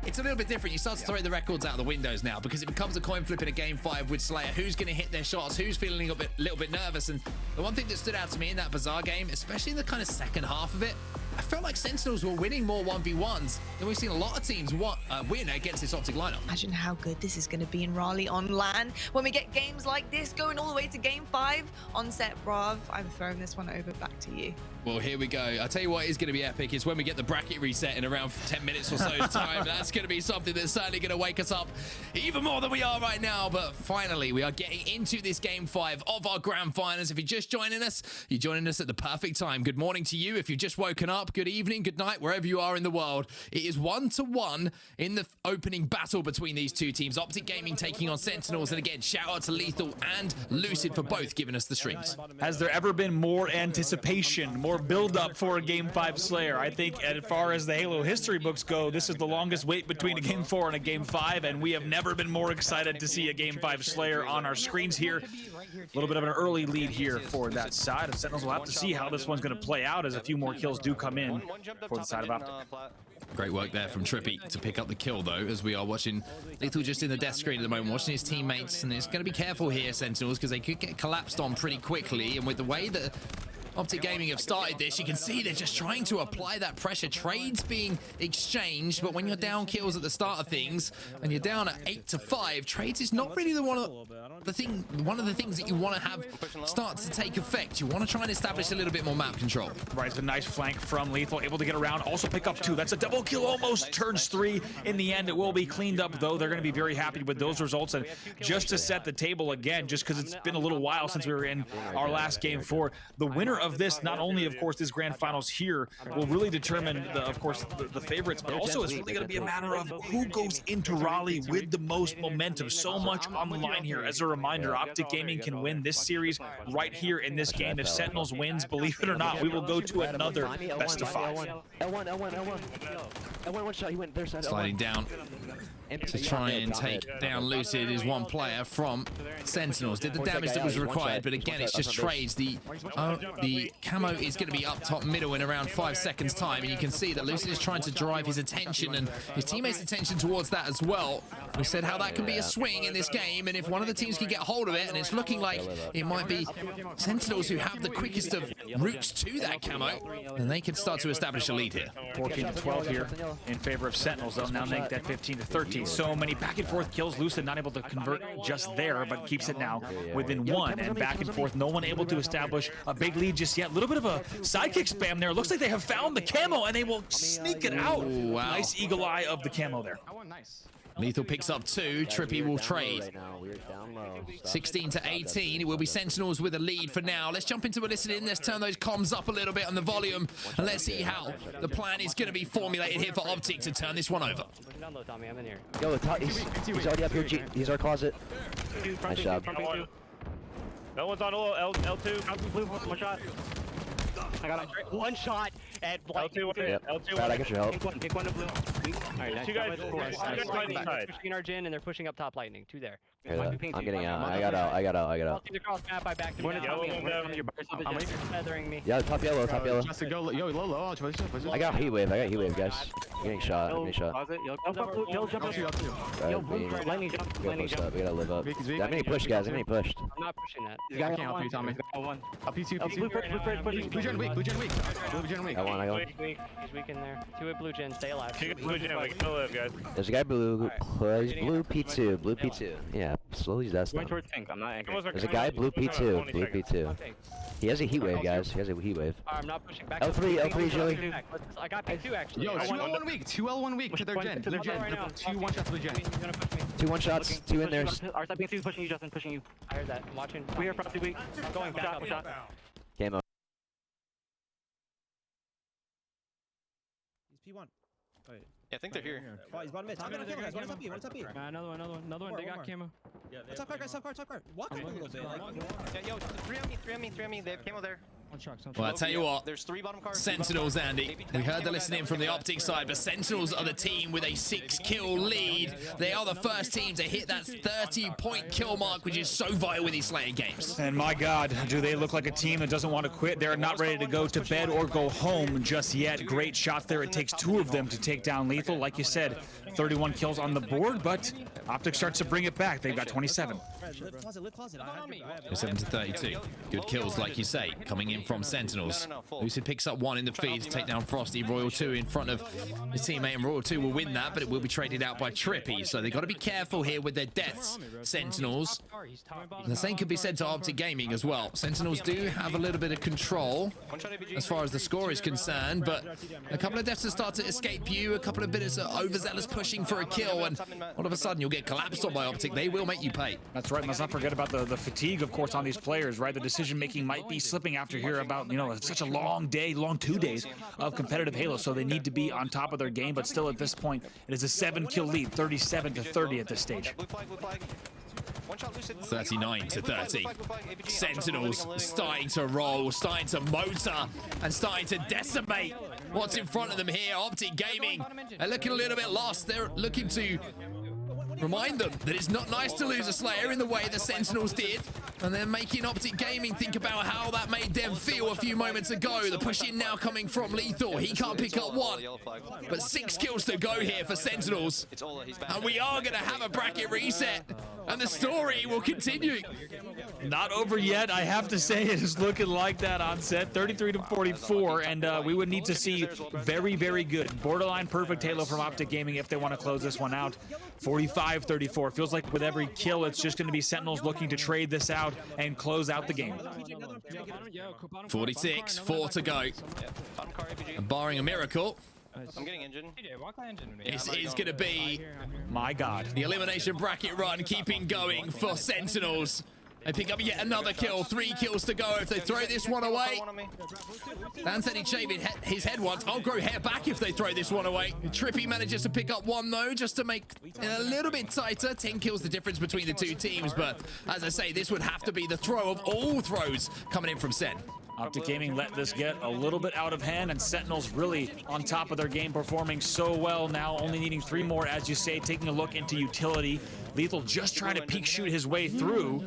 B: It's a little bit different. You start to throw the records out the windows now because it becomes a coin flip in a game 5 with Slayer. Who's going to hit their shots? Who's feeling a little bit nervous? And the one thing that stood out to me in that Bazaar game, especially in the kind of second half of it, I felt like Sentinels were winning more 1v1s than we've seen a lot of teams win against this Optic lineup.
J: Imagine how good this is going to be in Raleigh on LAN when we get games like this going all the way to game 5 on set. Brav, I'm throwing this one over back to you.
B: Well, here we go. I'll tell you what is going to be epic is when we get the bracket reset in around 10 minutes or so's time. That's going to be something that's certainly going to wake us up even more than we are right now. But finally, we are getting into this game 5 of our grand finals. If you're just joining us, you're joining us at the perfect time. Good morning to you. If you've just woken up, good evening, good night, wherever you are in the world. It is 1-1 in the opening battle between these two teams. Optic Gaming taking on Sentinels. And again, shout out to LethuL and Lucid for both giving us the streams.
A: Has there ever been more anticipation, more build-up for a Game 5 Slayer? I think as far as the Halo history books go, this is the longest wait between a Game 4 and a Game 5, and we have never been more excited to see a Game 5 Slayer on our screens here. A little bit of an early lead here for that side. And Sentinels will have to see how this one's going to play out as a few more kills do come in for the side of Optic.
B: Great work there from TriPPPeY to pick up the kill, though, as we are watching LethuL just in the death screen at the moment, watching his teammates, and it's going to be careful here, Sentinels, because they could get collapsed on pretty quickly, and with the way that Optic Gaming have started this. You can see they're just trying to apply that pressure. Trades being exchanged, but when you're down kills at the start of things and you're down at 8-5, trades is not really one of the things that you want to have start to take effect. You want to try and establish a little bit more map control.
A: Right, it's a nice flank from LethuL, able to get around, also pick up 2. That's a double kill, almost turns 3. In the end, it will be cleaned up, though. They're going to be very happy with those results. And just to set the table again, just because it's been a little while since we were in our last game 4, the winner of this, not only, of course, this grand finals here, will really determine, of course, the favorites, but also it's really going to be a matter of who goes into Raleigh with the most momentum. So much on the line here. As a reminder, Optic Gaming can win this series right here in this game. If Sentinels wins, believe it or not, we will go to another best of 5.
C: L1 one shot. He went their side.
B: Sliding down to try and take down Lucid is one player from Sentinels. Did the damage that was required, but again, it's just trades. The camo is going to be up top middle in around 5 seconds time, and you can see that Lucid is trying to drive his attention and his teammates' attention towards that as well. We said how that can be a swing in this game, and if one of the teams can get hold of it, and it's looking like it might be Sentinels who have the quickest of routes to that camo, then they can start to establish a lead here.
A: 14-12 here in favor of Sentinels. They'll now make that 15-13. So many back and forth kills. Lucid not able to convert just there, but keeps it now within 1. And back and forth, no one able to establish a big lead just yet. A little bit of a sidekick spam there. Looks like they have found the camo, and they will sneak it out.
B: Ooh, wow.
A: Nice eagle eye of the camo there.
G: Nice.
B: LethuL picks up 2. TriPPPeY will trade. 16-18. It will be Sentinels with a lead for now. Let's jump into a listening. Let's turn those comms up a little bit on the volume, and let's see how the plan is going to be formulated here for Optic to turn this one over.
E: Down low, Tommy. I'm in here.
C: Yo, he's already up here. He's our closet. Nice job.
H: That one's on L2.
E: Blue, one shot. I got one shot at Blake.
H: L2.
C: Brad, I got your help.
E: Pick one to blue. Alright, nice.
H: You guys,
E: They're pushing our Jin and they're pushing up top lightning. 2 there.
C: I'm getting out. I got out.
E: Across map, I backed him down. Feathering me.
C: Yeah, top yellow.
G: Just to go, yo, low.
C: I got heat wave, guys. I'm getting shot.
E: Closet. Jump up, Yo, jump up. Yo, blue, lightning jump. Lightning jump.
C: We gotta live up. I'm getting pushed, guys. I'm getting pushed.
E: I'm not pushing that.
G: I can't help you, Tommy. Up P2. Blue Gen weak.
C: I won.
E: He's weak in there. 2 at blue Gen. Stay alive.
H: Blue Gen, we can still live, guys.
C: There's a guy blue. Plays blue P2. Yeah, slowly that's
F: Going
C: down.
F: towards pink. I'm not angry.
C: There's a guy blue P2. He has a heat wave, guys.
E: I'm not pushing back.
C: L3, Joey.
E: I got P2 actually.
G: Yo, 2 L1 week to their Gen. 2 1-shots to the Gen.
C: 2 1-shots, 2 in there.
F: Our side P2 pushing you, Justin, pushing you.
E: I heard that. I'm watching.
F: We hear Frosty weak.
E: Going back up.
F: Shot.
C: Camo.
D: He's P1. Wait.
K: Yeah, I think they're here.
D: Oh, he's bottom mid. Top mid, guys. One is up B.
E: Another one. They got camo.
D: Top card. What?
K: Yeah, yo, 3 on me. They have camo there.
B: Well, I tell you what,
K: There's 3 bottom cards.
B: Sentinels, Andy. We heard the listening from the Optic side, but Sentinels are the team with a 6-kill lead. They are the first team to hit that 30-point kill mark, which is so vital in these Slayer games.
A: And my God, do they look like a team that doesn't want to quit? They're not ready to go to bed or go home just yet. Great shots there. It takes 2 of them to take down LethuL. Like you said, 31 kills on the board, but Optic starts to bring it back. They've got 27.
D: Live closet.
B: 7-32. Good kills, like you say, coming in from Sentinels. Lucid picks up 1 in the feed to take down Frosty. Royal 2 in front of his teammate, and Royal 2 will win that, but it will be traded out by TriPPPeY. So they've got to be careful here with their deaths. Sentinels. And the same could be said to Optic Gaming as well. Sentinels do have a little bit of control as far as the score is concerned, but a couple of deaths to start to escape you, a couple of bits of overzealous pushing for a kill, and all of a sudden you'll get collapsed on by Optic. They will make you pay.
A: That's right. Let's not forget about the fatigue, of course, on these players, right? The decision-making might be slipping after here about, such a long 2 days of competitive Halo, so they need to be on top of their game, but still at this point, it is a 7-kill lead, 37-30 at this stage.
B: 39-30. Sentinels starting to roll, starting to motor, and starting to decimate what's in front of them here. Optic Gaming are looking a little bit lost. They're looking to remind them that it's not nice to lose a Slayer in the way the Sentinels did, and they're making Optic Gaming think about how that made them feel a few moments ago. The push-in now coming from LethuL. He can't pick up 1, but 6 kills to go here for Sentinels, and we are going to have a bracket reset, and the story will continue.
A: Not over yet. I have to say it is looking like that on set. 33-44, and we would need to see very, very good, borderline perfect Halo from Optic Gaming if they want to close this one out. 45-34. Feels like with every kill, it's just going to be Sentinels looking to trade this out and close out the game.
B: 46, 4 to go. Barring a miracle,
K: I'm getting engine.
B: this is going to be,
A: my God,
B: the elimination bracket run keeping going for Sentinels. They pick up yet another kill. 3 kills to go if they throw this one away. Dan said he'd shave his head once. I'll grow hair back if they throw this one away. TriPPPeY manages to pick up 1 though, just to make it a little bit tighter. 10 kills the difference between the 2 teams, but as I say, this would have to be the throw of all throws coming in from Sen.
A: Optic Gaming let this get a little bit out of hand, and Sentinels really on top of their game, performing so well now, only needing 3 more, as you say, taking a look into utility. LethuL just trying to peek shoot his way through,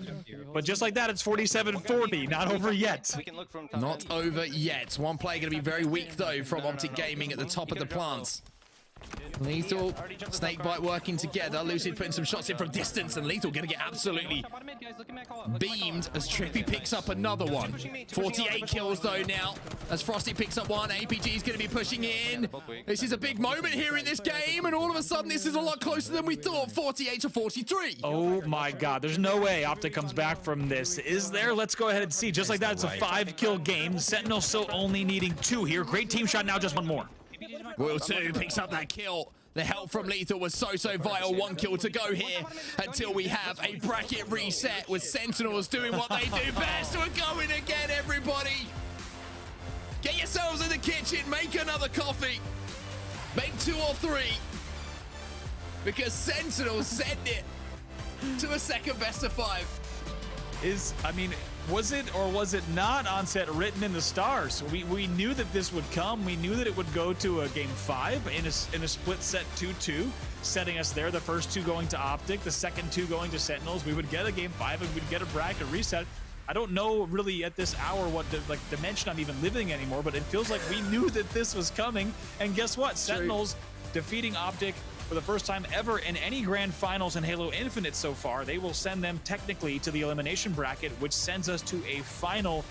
A: but just like that, it's 47-40, not over yet.
B: Not over yet. One player going to be very weak, though, from Optic Gaming at the top of the plants. LethuL, SnakeBite working together. Lucid putting some shots in from distance, and LethuL going to get absolutely beamed as TriPPPeY picks up another one. 48 kills though now as Frosty picks up 1. APG is going to be pushing in. This is a big moment here in this game, and all of a sudden this is a lot closer than we thought. 48-43.
A: Oh my God, there's no way Optic comes back from this, is there? Let's go ahead and see. Just like that, it's a 5-kill game. Sentinels still only needing 2 here. Great team shot now, just 1 more.
B: LethuL picks up that kill. The help from LethuL was so vital. 1 kill to go here until we have a bracket reset with Sentinels doing what they do best. We're going again, everybody. Get yourselves in the kitchen. Make another coffee. Make 2 or 3. Because Sentinels send it to a second best of 5.
A: Was it or was it not on set written in the stars? We knew that this would come. We knew that it would go to a game 5 in a split set 2-2, setting us there. The first 2 going to Optic, the second 2 going to Sentinels. We would get a game 5 and we'd get a bracket reset. I don't know really at this hour what dimension I'm even living anymore, but it feels like we knew that this was coming. And guess what? Sentinels defeating Optic for the first time ever in any grand finals in Halo Infinite so far. They will send them technically to the elimination bracket, which sends us to a final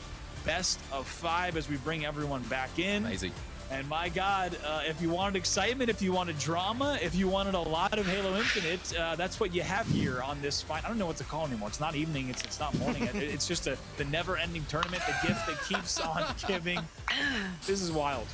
A: best of 5 as we bring everyone back in.
B: Amazing.
A: And my God, if you wanted excitement, if you wanted drama, if you wanted a lot of Halo Infinite, that's what you have here on this fight. I don't know what to call it anymore. It's not evening, it's not morning. It's just the never-ending tournament, the gift that keeps on giving. This is wild.